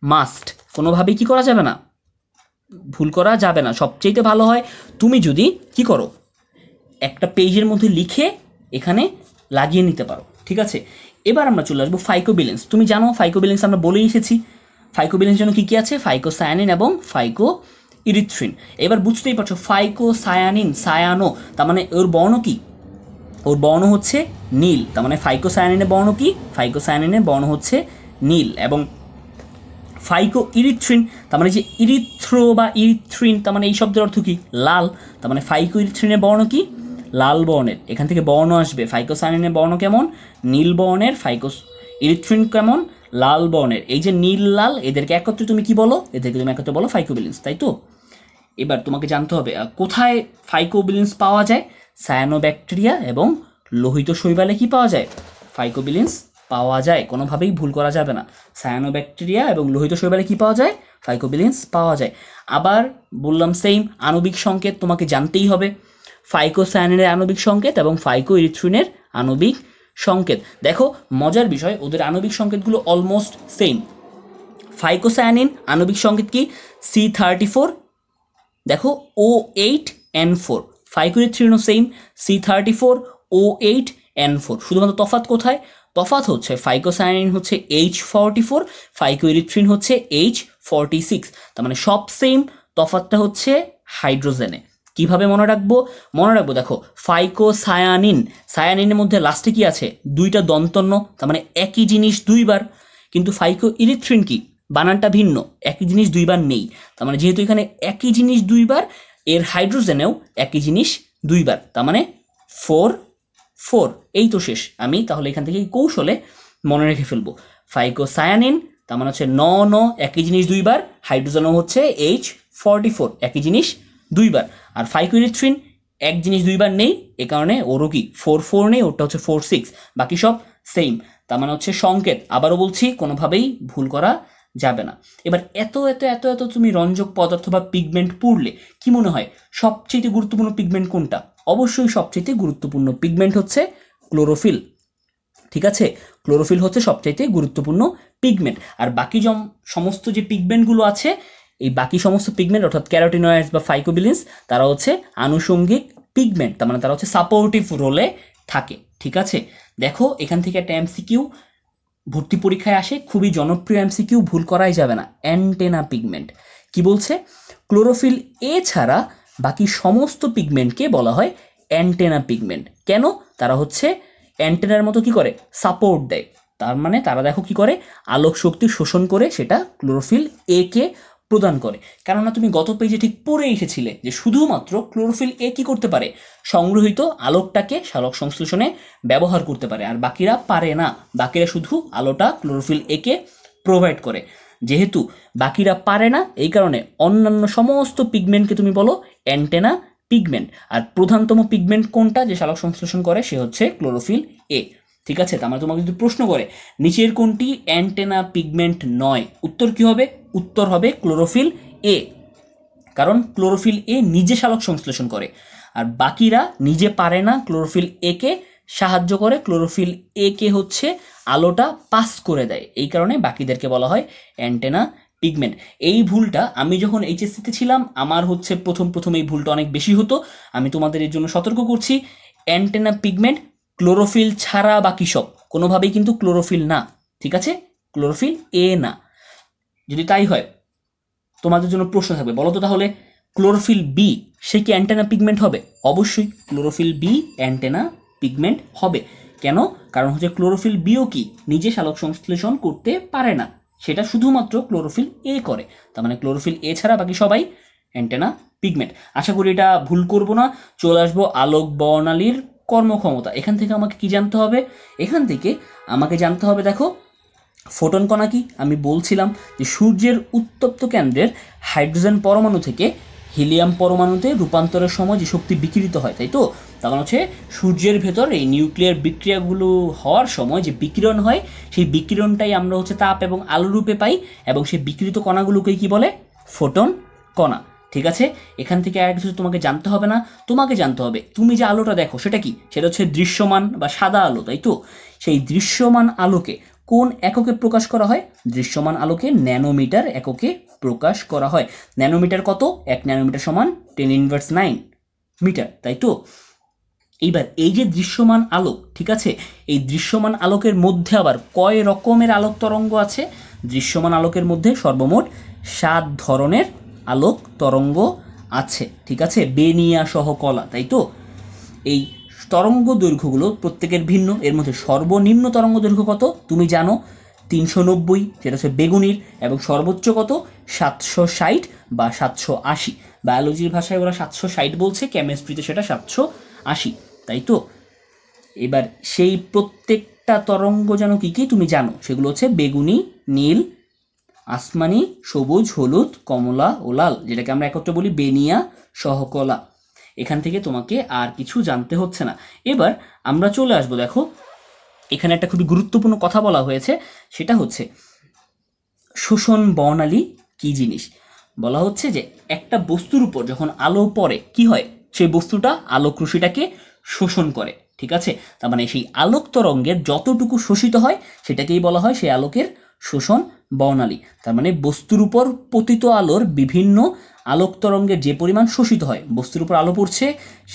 মাস্ট, কোনোভাবেই কি করা যাবে না, ভুল করা যাবে না। সবচেয়ে ভালো হয় তুমি যদি কি করো, একটা পেজের মধ্যে লিখে এখানে লাগিয়ে নিতে পারো। ঠিক আছে, এবার আমরা চলে আসবো ফাইকোবিলেন্স। তুমি জানো ফাইকোবিলেন্স আমরা বলেই এসেছি। ফাইকোবিলেন্স জন্য কী কী আছে? ফাইকোসায়ানিন এবং ফাইকো ইরিথ্রিন। এবার বুঝতেই পারছো ফাইকোসায়ানিন, সায়ানো, তার মানে ওর বর্ণ কি? ওর বর্ণ হচ্ছে নীল। তার মানে ফাইকোসায়ানিনের বর্ণ কি? ফাইকোসায়ানিনের বর্ণ হচ্ছে নীল। এবং ফাইকো ইরিথ্রিন, তার মানে যে ইরিথ্রো বা ইরিথ্রিন, তার মানে এই শব্দের অর্থ কি? লাল। তার মানে ফাইকো ইরিথ্রিনের বর্ণ কি? লাল বর্ণের। এখান থেকে বর্ণ আসবে। ফাইকোসায়ানিনের বর্ণ কেমন? নীল বর্ণের। ফাইকোস ইরিথ্রিন কেমন? লাল বর্ণের। এই যে নীল লাল, এদেরকে একত্রে তুমি কি বলো? এদেরকে তুমি একত্রে বলো ফাইকোবিলেন্স, তাই তো? এবার তোমাকে জানতে হবে কোথায় ফাইকোবিলেন্স পাওয়া যায়। সায়ানোব্যাকটেরিয়া এবং লোহিত শৈবালে কি পাওয়া যায়? ফাইকোবিলেন্স পাওয়া যায়, কোনোভাবেই ভুল করা যাবে না। সায়ানোব্যাকটেরিয়া এবং লোহিত শৈবালে কি পাওয়া যায়? ফাইকোবিলেন্স পাওয়া যায়। আবার বললাম সেম আণবিক সংকেত তোমাকে জানতেই হবে। ফাইকোসায়ানিনের আণবিক সংকেত এবং ফাইকো ইরিথ্রিনের আণবিক সংকেত। দেখো মজার বিষয়, ওদের আণবিক সংকেতগুলো অলমোস্ট সেম। ফাইকোসায়ানিন আণবিক সংকেত কি? C34, দেখো O8N4। ফাইকোইরিথ্রিনও সেম, C34O8N4। শুধুমাত্র তফাৎ কোথায়? তফাৎ হচ্ছে ফাইকোসায়ানিন হচ্ছে H44, ফাইকোইরিথ্রিন হচ্ছে H46। তার মানে সব সেম, তফাৎটা হচ্ছে হাইড্রোজেনে। কিভাবে মনে রাখবো? মনে রাখবো দেখো ফাইকোসায়ানিন, সায়ানিনের মধ্যে লাস্টে কি আছে? দুইটা দন্তন্য, তার মানে একই জিনিস দুইবার। কিন্তু ফাইকো ইরিথ্রিন কি? বানানটা ভিন্ন, একই জিনিস দুইবার নেই। তার মানে যেহেতু এখানে একই জিনিস দুইবার, এর হাইড্রোজেনেও একই জিনিস দুইবার, তার মানে 4 4। এই তো শেষ। আমি তাহলে এখান থেকে কৌশলে মনে রেখে ফেলবো ফাইকোসায়ানিন, তার মানে হচ্ছে ন একই জিনিস দুইবার, হাইড্রোজেনও হচ্ছে H44 একই জিনিস দুইবার। আর ফাইকোইরিথ্রিন এক জিনিস দুইবার নেই, এ কারণে ওরও কি 4 নেই, ওরটা হচ্ছে 4 6, বাকি সব সেম। তার মানে হচ্ছে সংকেত, আবারও বলছি কোনোভাবেই ভুল করা যাবে না। এবার এত এত এত এত তুমি রঞ্জক পদার্থ বা পিগমেন্ট পড়লে কি মনে হয় সবচেয়ে গুরুত্বপূর্ণ পিগমেন্ট কোনটা? অবশ্যই সবচেয়ে গুরুত্বপূর্ণ পিগমেন্ট হচ্ছে ক্লোরোফিল। ঠিক আছে, ক্লোরোফিল হচ্ছে সবচাইতে গুরুত্বপূর্ণ পিগমেন্ট। আর বাকি সমস্ত যে পিগমেন্টগুলো আছে, এই বাকি সমস্ত পিগমেন্ট অর্থাৎ ক্যারোটিনয়েডস বা ফাইকোবিলেন্স, তারা হচ্ছে আনুষঙ্গিক পিগমেন্ট, তার মানে তারা হচ্ছে সাপোর্টিভ রোলে থাকে। ঠিক আছে, দেখো এখান থেকে একটা এমসিকিউ ভর্তি পরীক্ষায় আসে, খুবই জনপ্রিয় এমসিকিউ, ভুল করাই যাবে না। অ্যান্টেনা পিগমেন্ট কি বলছে? ক্লোরোফিল এ ছাড়া বাকি সমস্ত পিগমেন্টকে বলা হয় অ্যান্টেনা পিগমেন্ট। কেন? তারা হচ্ছে অ্যান্টেনার মতো কি করে? সাপোর্ট দেয়। তার মানে তারা দেখো কি করে? আলোক শক্তি শোষণ করে সেটা ক্লোরোফিল এ কে প্রদান করে। কেননা তুমি গত পেজে ঠিক পড়ে এসেছিলে যে শুধুমাত্র ক্লোরোফিল এ কি করতে পারে? সংগ্রহিত আলোকটাকে সালোক সংশ্লেষণে ব্যবহার করতে পারে, আর বাকিরা পারে না। বাকিরা শুধু আলোটা ক্লোরোফিল এ কে প্রোভাইড করে। যেহেতু বাকিরা পারে না, এই কারণে অন্যান্য সমস্ত পিগমেন্টকে তুমি বলো অ্যান্টেনা পিগমেন্ট। আর প্রধানতম পিগমেন্ট কোনটা যে সালোক সংশ্লেষণ করে? সে হচ্ছে ক্লোরোফিল এ। ঠিক আছে, তার মানে তোমাকে যদি প্রশ্ন করে নিচের কোনটি অ্যান্টেনা পিগমেন্ট নয়, উত্তর কি হবে? উত্তর হবে ক্লোরোফিল এ। কারণ ক্লোরোফিল এ নিজে সালোক সংশ্লেষণ করে, আর বাকিরা নিজে পারে না, ক্লোরোফিল এ কে সাহায্য করে, ক্লোরোফিল এ কে হচ্ছে আলোটা পাস করে দেয়। এই কারণে বাকিদেরকে বলা হয় অ্যান্টেনা পিগমেন্ট। এই ভুলটা আমি যখন এইচএসসিতে ছিলাম, আমার হচ্ছে প্রথম এই ভুলটা অনেক বেশি হতো। আমি তোমাদের এর জন্য সতর্ক করছি, অ্যান্টেনা পিগমেন্ট ক্লোরোফিল ছাড়া বাকি সব, কোনোভাবেই কিন্তু ক্লোরোফিল না। ঠিক আছে, ক্লোরোফিল এ না। যদি তাই হয় তোমাদের জন্য প্রশ্ন থাকবে, বলো তো তাহলে ক্লোরোফিল বি সে কি অ্যান্টেনা পিগমেন্ট হবে? অবশ্যই ক্লোরোফিল বি অ্যান্টেনা পিগমেন্ট হবে। কেন? কারণ হচ্ছে ক্লোরোফিল বিও কি নিজে সালোক সংশ্লেষণ করতে পারে না, সেটা শুধুমাত্র ক্লোরোফিল এ করে। তার মানে ক্লোরোফিল এ ছাড়া বাকি সবাই অ্যান্টেনা পিগমেন্ট। আশা করি এটা ভুল করব না। চলে আসবো আলোক বর্ণালীর কর্মক্ষমতা। এখান থেকে আমাকে কি জানতে হবে? এখান থেকে আমাকে জানতে হবে, দেখো ফোটন কণা কি? আমি বলছিলাম যে সূর্যের উত্তপ্ত কেন্দ্রের হাইড্রোজেন পরমাণু থেকে হিলিয়াম পরমাণুতে রূপান্তরের সময় যে শক্তি বিকিরিত হয়, তাই তো? তখন হচ্ছে সূর্যের ভেতর এই নিউক্লিয়ার বিক্রিয়াগুলো হওয়ার সময় যে বিকিরণ হয়, সেই বিকিরণটাই আমরা হচ্ছে তাপ এবং আলো রূপে পাই, এবং সেই বিকিরিত কণাগুলোকে কি বলে? ফোটন কণা। ঠিক আছে, এখান থেকে আর কিছু তোমাকে জানতে হবে না। তোমাকে জানতে হবে তুমি যে আলোটা দেখো সেটা কি? সেটা হচ্ছে দৃশ্যমান বা সাদা আলো, তাই তো? সেই দৃশ্যমান আলোকে কোন এককে প্রকাশ করা হয়? দৃশ্যমান আলোকে ন্যানোমিটার এককে প্রকাশ করা হয়। ন্যানোমিটার কত? 1 ন্যানোমিটার সমান 10⁻৯ মিটার, তাই তো? এইবার এই যে দৃশ্যমান আলোক, ঠিক আছে, এই দৃশ্যমান আলোকের মধ্যে আবার কয় রকমের আলোক তরঙ্গ আছে? দৃশ্যমান আলোকের মধ্যে সর্বমোট 7 ধরনের আলোক তরঙ্গ আছে, ঠিক আছে, বেনিয়া সহ কলা, তাই তো? এই তরঙ্গ দৈর্ঘ্যগুলো প্রত্যেকের ভিন্ন। এর মধ্যে সর্বনিম্ন তরঙ্গ দৈর্ঘ্য কত তুমি জানো? 390, যেটা হচ্ছে বেগুনির, এবং সর্বোচ্চ কত? 760 বা 780। বায়োলজির ভাষায় ওরা 760 বলছে, কেমিস্ট্রিতে সেটা 780, তাই তো? এবার সেই প্রত্যেকটা তরঙ্গ যেন কি কি তুমি জানো, সেগুলো হচ্ছে বেগুনি, নীল, আসমানি, সবুজ, হলুদ, কমলা ও লাল, যেটাকে আমরা একত্রে বলি বেনিয়া সহকলা। এখান থেকে তোমাকে আর কিছু জানতে হচ্ছে না। এবার আমরা চলে আসবো, দেখো এখানে একটা খুবই গুরুত্বপূর্ণ কথা বলা হয়েছে, সেটা হচ্ছে শোষণ বর্ণালী কি জিনিস। বলা হচ্ছে যে একটা বস্তুর উপর যখন আলো পড়ে কি হয়, সেই বস্তুটা আলোক রশ্মিটাকে শোষণ করে, ঠিক আছে? তার মানে সেই আলোক তরঙ্গের যতটুকু শোষিত হয় সেটাকেই বলা হয় সেই আলোকের শোষণ বর্ণালী। তার মানে বস্তুর উপর পতিত আলোর বিভিন্ন আলোক তরঙ্গের যে পরিমাণ শোষিত হয়, বস্তুর উপর আলো পড়ছে,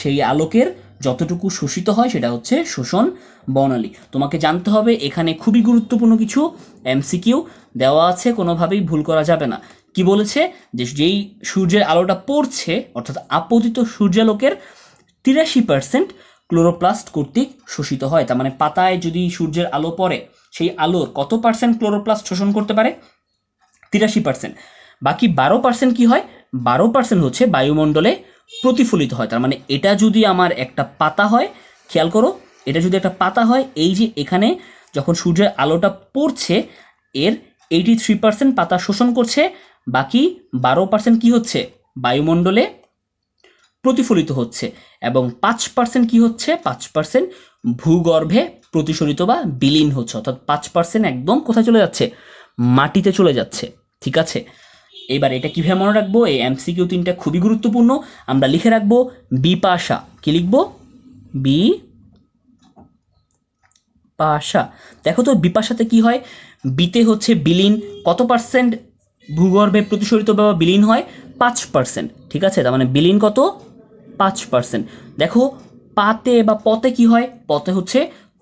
সেই আলোকের যতটুকু শোষিত হয় সেটা হচ্ছে শোষণ বর্ণালী। তোমাকে জানতে হবে, এখানে খুবই গুরুত্বপূর্ণ কিছু এমসিকিউ দেওয়া আছে, কোনোভাবেই ভুল করা যাবে না। কি বলেছে? যে যেই সূর্যের আলোটা পড়ছে, অর্থাৎ আপতিত সূর্যালোকের 83% ক্লোরোপ্লাস্ট কর্তৃক শোষিত হয়। তার মানে পাতায় যদি সূর্যের আলো পড়ে, সেই আলোর কত পার্সেন্ট ক্লোরোপ্লাস্ট শোষণ করতে পারে? 83%। বাকি 12% কি হয়? 12% হচ্ছে বায়ুমণ্ডলে প্রতিফলিত হয়। তার মানে এটা যদি আমার একটা পাতা হয়, খেয়াল করো, এটা যদি একটা পাতা হয়, এই যে এখানে যখন সূর্যের আলোটা পড়ছে, এর 83% পাতা শোষণ করছে, বাকি 12% কি হচ্ছে? বায়ুমণ্ডলে প্রতিফলিত হচ্ছে, এবং 5% কি হচ্ছে? 5% ভূগর্ভে প্রতিসরিত বা বিলীন হচ্ছে, অর্থাৎ 5% একদম কোথায় চলে যাচ্ছে? মাটিতে চলে যাচ্ছে, ঠিক আছে? এবার এটা কিভাবে মনে রাখবো? এই এমসিকিউ 3টা খুবই গুরুত্বপূর্ণ। আমরা লিখে রাখবো বিপাশা। কি লিখবো? বিপাশা। দেখো তো বিপাশাতে কি হয়? বিতে হচ্ছে বিলীন, কত পার্সেন্ট ভূগর্ভে প্রতিসরিত বা বিলীন হয়? 5%, ঠিক আছে? তার মানে বিলীন কত? 5%। দেখো পাতে বা পতে কি হয়? পতে হচ্ছে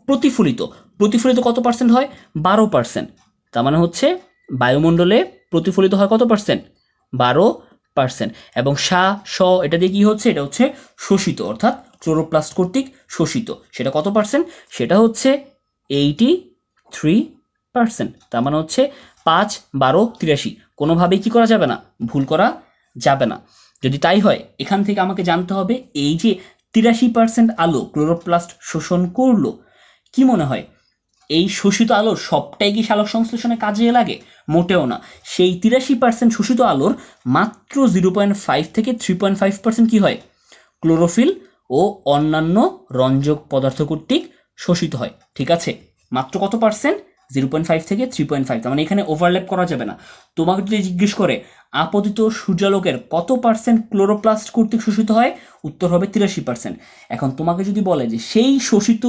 প্রতিফলিত। প্রতিফলিত কত পার্সেন্ট হয়? 12%। তার মানে হচ্ছে বায়ুমণ্ডলে প্রতিফলিত হয় কত পার্সেন্ট? 12%। এবং এটা দিয়ে কি হচ্ছে? এটা হচ্ছে শোষিত, অর্থাৎ ক্লোরোপ্লাস্ট কর্তৃক শোষিত। সেটা কত পার্সেন্ট? সেটা হচ্ছে 83%। তার মানে হচ্ছে 5, 12, 83। কোনোভাবেই কি করা যাবে না? ভুল করা যাবে না। যদি তাই হয়, এখান থেকে আমাকে জানতে হবে, এই যে 83% আলো ক্লোরোপ্লাস্ট শোষণ করলো, কি মনে হয় এই শোষিত আলোর সবটাই কি সালোক সংশ্লেষণে কাজে লাগে? মোটেও না। সেই 83% শোষিত আলোর মাত্র 0.5 থেকে 3.5% কি হয়? ক্লোরোফিল ও অন্যান্য রঞ্জক পদার্থ কর্তৃক শোষিত হয়, ঠিক আছে? মাত্র কত পার্সেন্ট? 0.5 থেকে 3.5। তার মানে এখানে ওভারল্যাপ করা যাবে না। তোমাকে যদি জিজ্ঞেস করে আপতিত সূর্যালোকের কত পার্সেন্ট ক্লোরোপ্লাস্ট কর্তৃক শোষিত হয়, উত্তর হবে 83%। এখন তোমাকে যদি বলে যে সেই শোষিত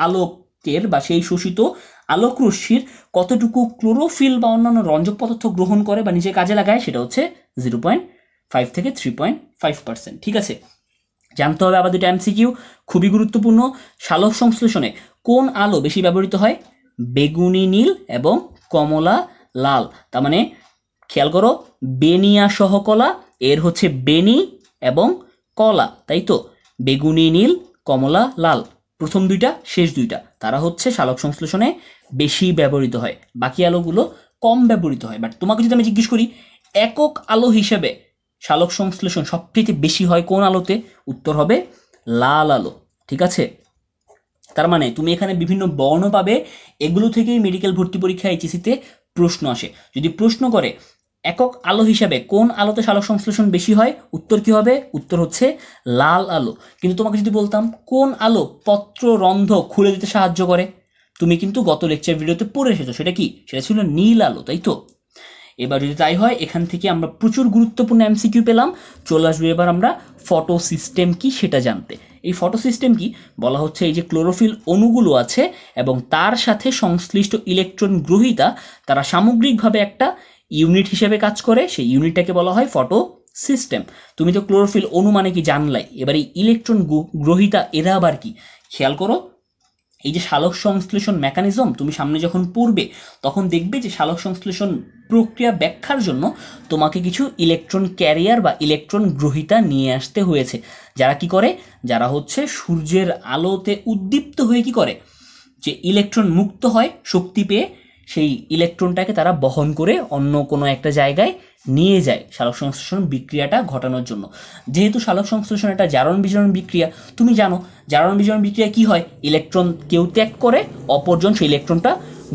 আলোকের বা সেই শোষিত আলোক রশ্মির কতটুকু ক্লোরোফিল বা অন্যান্য রঞ্জক পদার্থ গ্রহণ করে বা নিজে কাজে লাগায়, সেটা হচ্ছে 0.5 থেকে 3.5%, ঠিক আছে? জানতে হবে আবার দুটো এমসিকিউ, খুবই গুরুত্বপূর্ণ। সালোক সংশ্লেষণে কোন আলো বেশি ব্যবহৃত হয়? বেগুনি নীল এবং কমলা লাল। তার মানে খেয়াল করো, বেনিয়া সহকলা, এর হচ্ছে বেনি এবং কলা, তাই তো? বেগুনি নীল, কমলা লাল, প্রথম দুইটা, শেষ দুইটা, তারা হচ্ছে সালোক সংশ্লেষণে বেশি ব্যবহৃত হয়। বাকি আলোগুলো কম ব্যবহৃত হয়। বাট তোমাকে যদি আমি জিজ্ঞেস করি একক আলো হিসেবে সালোক সংশ্লেষণ সবথেকে বেশি হয় কোন আলোতে, উত্তর হবে লাল আলো, ঠিক আছে? তার মানে তুমি এখানে বিভিন্ন বর্ণ পাবে, এগুলো থেকেই মেডিকেল ভর্তি পরীক্ষা এইচএসসিতে প্রশ্ন আসে। যদি প্রশ্ন করে একক আলো হিসাবে কোন আলোতে সালোক সংশ্লেষণ বেশি হয়, উত্তর কি হবে? উত্তর হচ্ছে লাল আলো। কিন্তু তোমাকে যদি বলতাম কোন আলো পত্র রন্ধ্র খুলে দিতে সাহায্য করে, তুমি কিন্তু গত লেকচার ভিডিওতে পড়ে এসেছো, সেটা কি? সেটা ছিল নীল আলো, তাই তো? এবার যদি তাই হয়, এখান থেকে আমরা প্রচুর গুরুত্বপূর্ণ এমসিকিউ পেলাম। চলে আসবে এবার আমরা ফটো সিস্টেম কি সেটা জানতে। এই ফটোসিস্টেম কি বলা হচ্ছে, এই যে ক্লোরোফিল অণুগুলো আছে এবং তার সাথে সংশ্লিষ্ট ইলেকট্রন গ্রহীতা, তারা সামগ্রিকভাবে একটা ইউনিট হিসেবে কাজ করে, সেই ইউনিটটাকে বলা হয় ফটো সিস্টেম। তুমি তো ক্লোরোফিল অণু মানে কি জানলাই, এবার এই ইলেকট্রন গ্রহীতা এরা আবার কি, খেয়াল করো। এই যে সালোক সংশ্লেষণ মেকানিজম তুমি সামনে যখন পড়বে তখন দেখবে যে সালোক সংশ্লেষণ প্রক্রিয়া ব্যাখ্যার জন্য তোমাকে কিছু ইলেকট্রন ক্যারিয়ার বা ইলেকট্রন গ্রহীতা নিয়ে আসতে হয়েছে, যারা কি করে, যারা হচ্ছে সূর্যের আলোতে উদ্দীপ্ত হয়ে কি করে, যে ইলেকট্রন মুক্ত হয় শক্তি পেয়ে, সেই ইলেকট্রনটাকে তারা বহন করে অন্য কোনো একটা জায়গায় নিয়ে যায় সালোক সংশ্লেষণ বিক্রিয়াটা ঘটানোর জন্য। যেহেতু সালোক সংশ্লেষণ একটা জারণ বিজারণ বিক্রিয়া, তুমি জানো জারণ বিজারণ বিক্রিয়া কি হয়, ইলেকট্রন কেউ ত্যাগ করে, অপরজন সেই ইলেকট্রনটা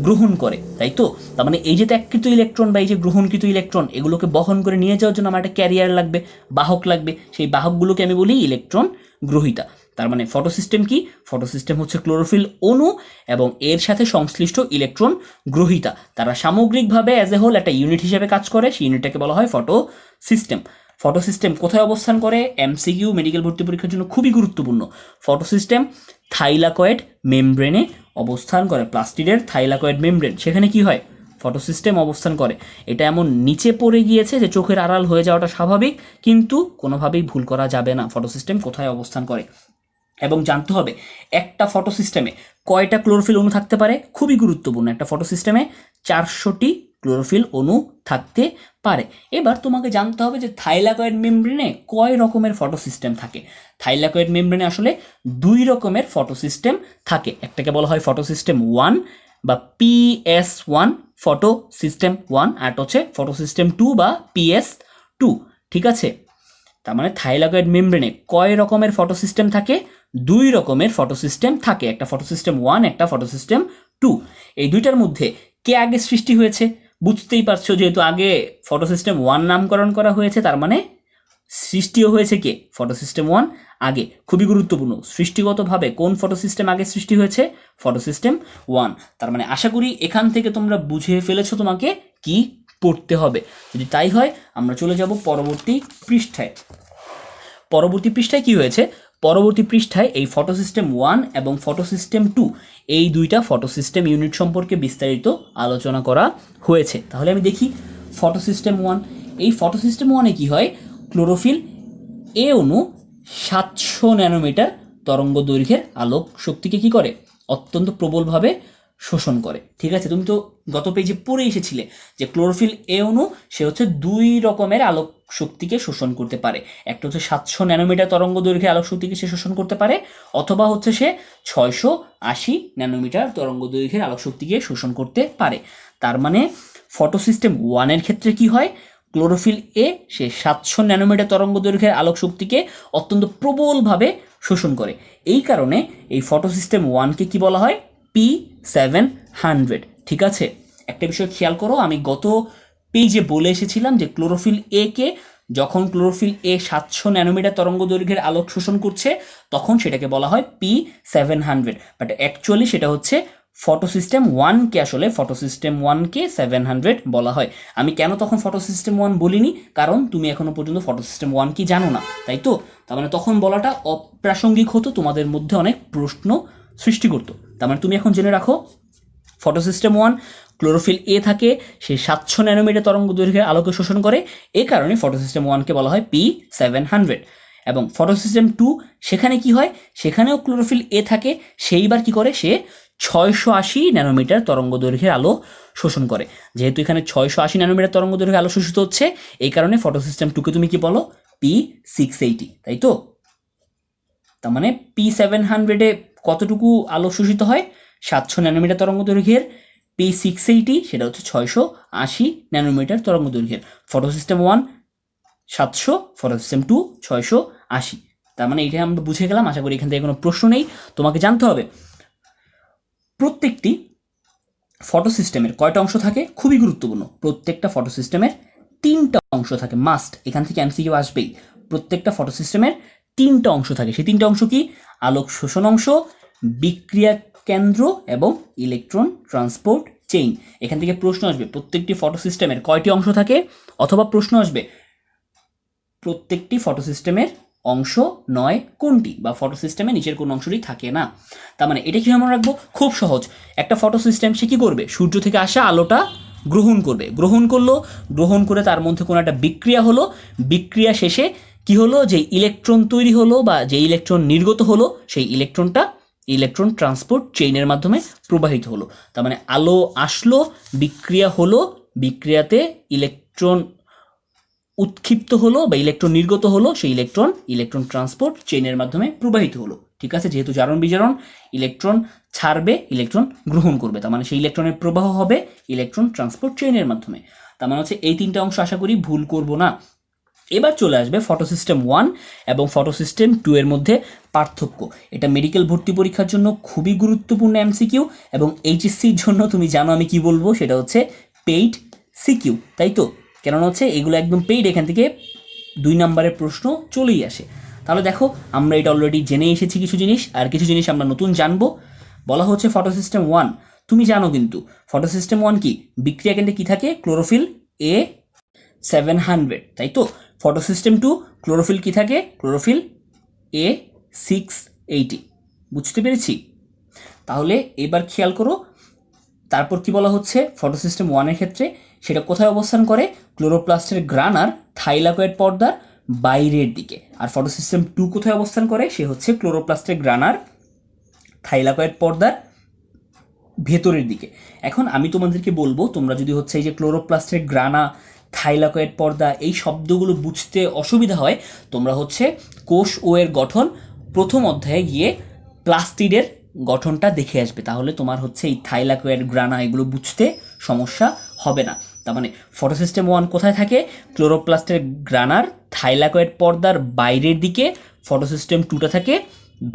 গ্রহণ করে, তাই তো। তার মানে এই যে ত্যাগকৃত ইলেকট্রন বা এই যে গ্রহণকৃত ইলেকট্রন, এগুলোকে বহন করে নিয়ে যাওয়ার জন্য আমার একটা ক্যারিয়ার লাগবে, বাহক লাগবে, সেই বাহকগুলোকে আমি বলি ইলেকট্রন গ্রহীতা। তার মানে ফটোসিস্টেম কি, ফটোসিস্টেম হচ্ছে ক্লোরোফিল অণু এবং এর সাথে সংশ্লিষ্ট ইলেকট্রন গ্রহীতা, তারা সামগ্রিকভাবে অ্যাজ এ হোল একটা ইউনিট হিসেবে কাজ করে, সেই ইউনিটটাকে বলা হয় ফটো সিস্টেম। ফটো সিস্টেম কোথায় অবস্থান করে, এমসিকিউ মেডিকেল ভর্তি পরীক্ষার জন্য খুবই গুরুত্বপূর্ণ। ফটো সিস্টেম থাইলাকয়েড মেমব্রেনে অবস্থান করে, প্লাস্টিডের থাইলাকয়েড মেমব্রেন, সেখানে কি হয়, ফটো সিস্টেম অবস্থান করে। এটা এমন নিচে পড়ে গিয়েছে যে চোখের আড়াল হয়ে যাওয়াটা স্বাভাবিক, কিন্তু কোনোভাবেই ভুল করা যাবে না ফটো সিস্টেম কোথায় অবস্থান করে। এবং জানতে হবে একটা ফটো সিস্টেমে কয়টা ক্লোরোফিল অণু থাকতে পারে, খুবই গুরুত্বপূর্ণ। একটা ফটো সিস্টেমে 400টি ক্লোরোফিল অণু থাকতে পারে। এবার তোমাকে জানতে হবে যে থাইলাকয়েড মেমব্রেনে কয় রকমের ফটো সিস্টেম থাকে। থাইলাকয়েড মেমব্রেনে আসলে 2 রকমের ফটো সিস্টেম থাকে, একটাকে বলা হয় ফটো সিস্টেম 1 বা PS1 ফটো সিস্টেম 1, আর হচ্ছে ফটো সিস্টেম 2 বা PS2, ঠিক আছে। তার মানে থাইলাকয়েড মেমব্রেনে কয় রকমের ফটো সিস্টেম থাকে, 2 রকমের ফটো সিস্টেম থাকে, একটা ফটো সিস্টেম 1, একটা ফটো সিস্টেম 2। এই দুইটার মধ্যে কে আগে সৃষ্টি হয়েছে, বুঝতেই পারছো, যেহেতু আগে ফটো সিস্টেম 1 নামকরণ করা হয়েছে, তার মানে সৃষ্টিও হয়েছে কে, ফটো সিস্টেম 1 আগে। খুবই গুরুত্বপূর্ণ, সৃষ্টিগতভাবে কোন ফটো সিস্টেম আগে সৃষ্টি হয়েছে, ফটো সিস্টেম 1। তার মানে আশা করি এখান থেকে তোমরা বুঝে ফেলেছো তোমাকে কি পড়তে হবে। যদি তাই হয় আমরা চলে যাব পরবর্তী পৃষ্ঠায়। পরবর্তী পৃষ্ঠায় কি হয়েছে, পরবর্তী পৃষ্ঠায় এই ফটো সিস্টেম 1 এবং ফটো সিস্টেম 2 এই দুইটা ফটো সিস্টেম ইউনিট সম্পর্কে বিস্তারিত আলোচনা করা হয়েছে। তাহলে আমি দেখি ফটো সিস্টেম 1। এই ফটো সিস্টেম 1-এ কি হয়, ক্লোরোফিল এ অণু 700 ন্যানোমিটার তরঙ্গ দৈর্ঘ্যের আলোক শক্তিকে কি করে, অত্যন্ত প্রবলভাবে শোষণ করে, ঠিক আছে। তুমি তো গত পেজে পড়ে এসেছিলে যে ক্লোরোফিল এ অণু সে হচ্ছে 2 রকমের আলোক শক্তিকে শোষণ করতে পারে, একটা হচ্ছে 700 ন্যানোমিটার তরঙ্গ দৈর্ঘ্যের আলোক শক্তিকে সে শোষণ করতে পারে, অথবা হচ্ছে সে 680 ন্যানোমিটার তরঙ্গ দৈর্ঘ্যের আলোক শক্তিকে শোষণ করতে পারে। তার মানে ফটো সিস্টেম 1-এর ক্ষেত্রে কি হয়, ক্লোরোফিল এ সে 700 ন্যানোমিটার তরঙ্গ দৈর্ঘ্যের আলোক শক্তিকে অত্যন্ত প্রবলভাবে শোষণ করে। এই কারণে এই ফটো সিস্টেম 1-কে কি বলা হয়, P700, ঠিক আছে। একটা বিষয় খেয়াল করো, আমি গত পেজে বলে এসেছিলাম যে ক্লোরোফিল এ কে যখন ক্লোরোফিল এ 700 ন্যানোমিটার তরঙ্গ দৈর্ঘ্যের আলোক শোষণ করছে তখন সেটাকে বলা হয় P700, বাট অ্যাকচুয়ালি সেটা হচ্ছে ফটো সিস্টেম 1-কে, আসলে ফটো সিস্টেম 1-কে 700 বলা হয়। আমি কেন তখন ফটো সিস্টেম 1 বলিনি, কারণ তুমি এখনো পর্যন্ত ফটো সিস্টেম 1 কি জানো না, তাই তো। তার মানে তখন বলাটা অপ্রাসঙ্গিক হতো, তোমাদের মধ্যে অনেক প্রশ্ন সৃষ্টি করতো। তার মানে তুমি এখন জেনে রাখো ফটো সিস্টেম 1 ক্লোরোফিল এ থাকে, সে 700 ন্যানোমিটার তরঙ্গ দৈর্ঘ্যের আলোকে শোষণ করে, এই কারণে ফটো সিস্টেম 1-কে বলা হয় P700। এবং ফটো সিস্টেম 2 সেখানে কি হয়, সেখানেও ক্লোরোফিল এ থাকে, সেইবার কি করে, সে 680 ন্যানোমিটার তরঙ্গ দৈর্ঘ্যের আলো শোষণ করে। যেহেতু এখানে 680 ন্যানোমিটার তরঙ্গ দৈর্ঘ্যের আলো শোষিত হচ্ছে, এই কারণে ফটো সিস্টেম 2-কে তুমি কি বলো, P680, তাই তো। তার মানে P700-এ কতটুকু আলো শোষিত হয়, 700 ন্যানোমিটার তরঙ্গ দৈর্ঘ্যের। P680 সেটা হচ্ছে 680 ন্যানোমিটার তরঙ্গ দৈর্ঘ্যের। Photo system 1 700, photo system 2 680। তার মানে এটা আমরা বুঝে গেলাম, আশা করি এখান থেকে কোনো প্রশ্ন নেই। তোমাকে জানতে হবে প্রত্যেকটি ফটো সিস্টেমের কয়টা অংশ থাকে, খুবই গুরুত্বপূর্ণ। প্রত্যেকটা ফটো সিস্টেমের 3টা অংশ থাকে, মাস্ট, এখান থেকে এমসিকিউ আসবেই। প্রত্যেকটা ফটো সিস্টেমের 3টা অংশ থাকে, সেই 3টা অংশ কি, আলোক শোষণ অংশ, বিক্রিয়া কেন্দ্র এবং ইলেকট্রন ট্রান্সপোর্ট চেইন। এখান থেকে প্রশ্ন আসবে প্রত্যেকটি ফটো সিস্টেমের কয়টি অংশ থাকে, অথবা প্রশ্ন আসবে প্রত্যেকটি ফটো সিস্টেমের অংশ নয় কোনটি, বা ফটোসিস্টেমে নিচের কোন অংশটি থাকে না। তার মানে এটা কি মনে রাখবো, খুব সহজ। একটা ফটোসিস্টেম সে কি করবে, সূর্য থেকে আসা আলোটা গ্রহণ করবে, গ্রহণ করলো, গ্রহণ করে তার মধ্যে কোনো একটা বিক্রিয়া হলো, বিক্রিয়া শেষে কি হলো, যে ইলেকট্রন তৈরি হলো বা যে ইলেকট্রন নির্গত হলো, সেই ইলেকট্রনটা ইলেকট্রন ট্রান্সপোর্ট চেইনের মাধ্যমে প্রবাহিত হলো। তার মানে আলো আসলো, বিক্রিয়া হলো, বিক্রিয়াতে ইলেকট্রন উৎক্ষিপ্ত হলো বা ইলেকট্রন নির্গত হলো, সেই ইলেকট্রন ইলেকট্রন ট্রান্সপোর্ট চেইনের মাধ্যমে প্রবাহিত হলো। ঠিক আছে, যেহেতু জারণ বিজারণ, ইলেকট্রন ছাড়বে, ইলেকট্রন গ্রহণ করবে, তার মানে সেই ইলেকট্রনের প্রবাহ হবে ইলেকট্রন ট্রান্সপোর্ট চেইনের মাধ্যমে। তার মানে হচ্ছে এই তিনটা অংশ আশা করি ভুল করব না। এবার চলে আসবে ফটোসিস্টেম 1 এবং ফটোসিস্টেম 2 এর মধ্যে পার্থক্য। এটা মেডিকেল ভর্তি পরীক্ষার জন্য খুবই গুরুত্বপূর্ণ এমসিকিউ, এবং এইচএসসির জন্য তুমি জানো আমি কি বলবো, সেটা হচ্ছে পেইড সিকিউ, তাই তো? কেননা হচ্ছে এগুলো একদম পেইড, এখান থেকে 2 নম্বরের প্রশ্ন চলেই আসে। তাহলে দেখো, আমরা এটা অলরেডি জেনে এসেছি কিছু জিনিস, আর কিছু জিনিস আমরা নতুন জানবো। বলা হচ্ছে ফটোসিস্টেম 1, তুমি জানো কিন্তু ফটোসিস্টেম 1 কি, বিক্রিয়া কেন্দ্রে কি থাকে, ক্লোরোফিল এ 700, তাই তো? ফটোসিস্টেম 2 ক্লোরোফিল কি থাকে, ক্লোরোফিল এ 680। বুঝতে পেরেছি? তাহলে এবার খেয়াল করো, তারপর কি বলা হচ্ছে ফটোসিস্টেম 1 এর ক্ষেত্রে, সেটা কোথায় অবস্থান করে, ক্লোরোপ্লাস্টের গ্রানার থাইলাকয়েড পর্দার বাইরের দিকে। আর ফটোসিস্টেম 2 কোথায় অবস্থান করে, সে হচ্ছে ক্লোরোপ্লাস্টের গ্রানার থাইলাকয়েড পর্দার ভেতরের দিকে। এখন আমি তোমাদেরকে বলবো, তোমরা যদি হচ্ছে এই যে ক্লোরোপ্লাস্টের গ্রানা, থাইলাকয়েড পর্দা, এই শব্দগুলো বুঝতে অসুবিধা হয়, তোমরা হচ্ছে কোষ ও এর গঠন প্রথম অধ্যায়ে গিয়ে প্লাস্টিডের গঠনটা দেখে আসবে, তাহলে তোমার হচ্ছে এই থাইলাকয়েড, গ্রানা এগুলো বুঝতে সমস্যা হবে না। তার মানে ফটোসিস্টেম 1 কোথায় থাকে, ক্লোরোপ্লাস্টের গ্রানার থাইলাকয়েড পর্দার বাইরের দিকে, ফটোসিস্টেম 2টা থাকে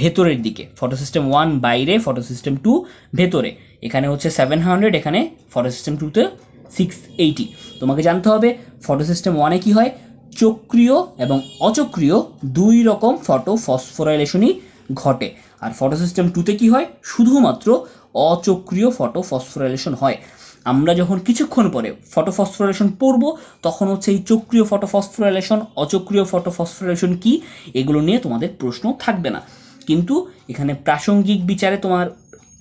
ভেতরের দিকে। ফটোসিস্টেম 1 বাইরে, ফটোসিস্টেম 2 ভেতরে। এখানে হচ্ছে 700, এখানে ফটোসিস্টেম 2তে 680। তোমাকে জানতে হবে ফটোসিস্টেম 1-এ কি হয়, চক্রীয় এবং অচক্রীয় দুই রকম ফটোফসফোরাইলেশনই ঘটে, আর ফটোসিস্টেম 2তে কি হয়, শুধুমাত্র অচক্রীয় ফটোফসফোরাইলেশন হয়। আমরা যখন কিছুক্ষণ পরে ফটোফসফোরাইলেশন পড়ব, তখন হচ্ছে এই চক্রীয় ফটোফসফোরাইলেশন, অচক্রীয় ফটোফসফোরাইলেশন কি, এগুলো নিয়ে তোমাদের প্রশ্ন থাকবে না। কিন্তু এখানে প্রাসঙ্গিক বিচারে তোমার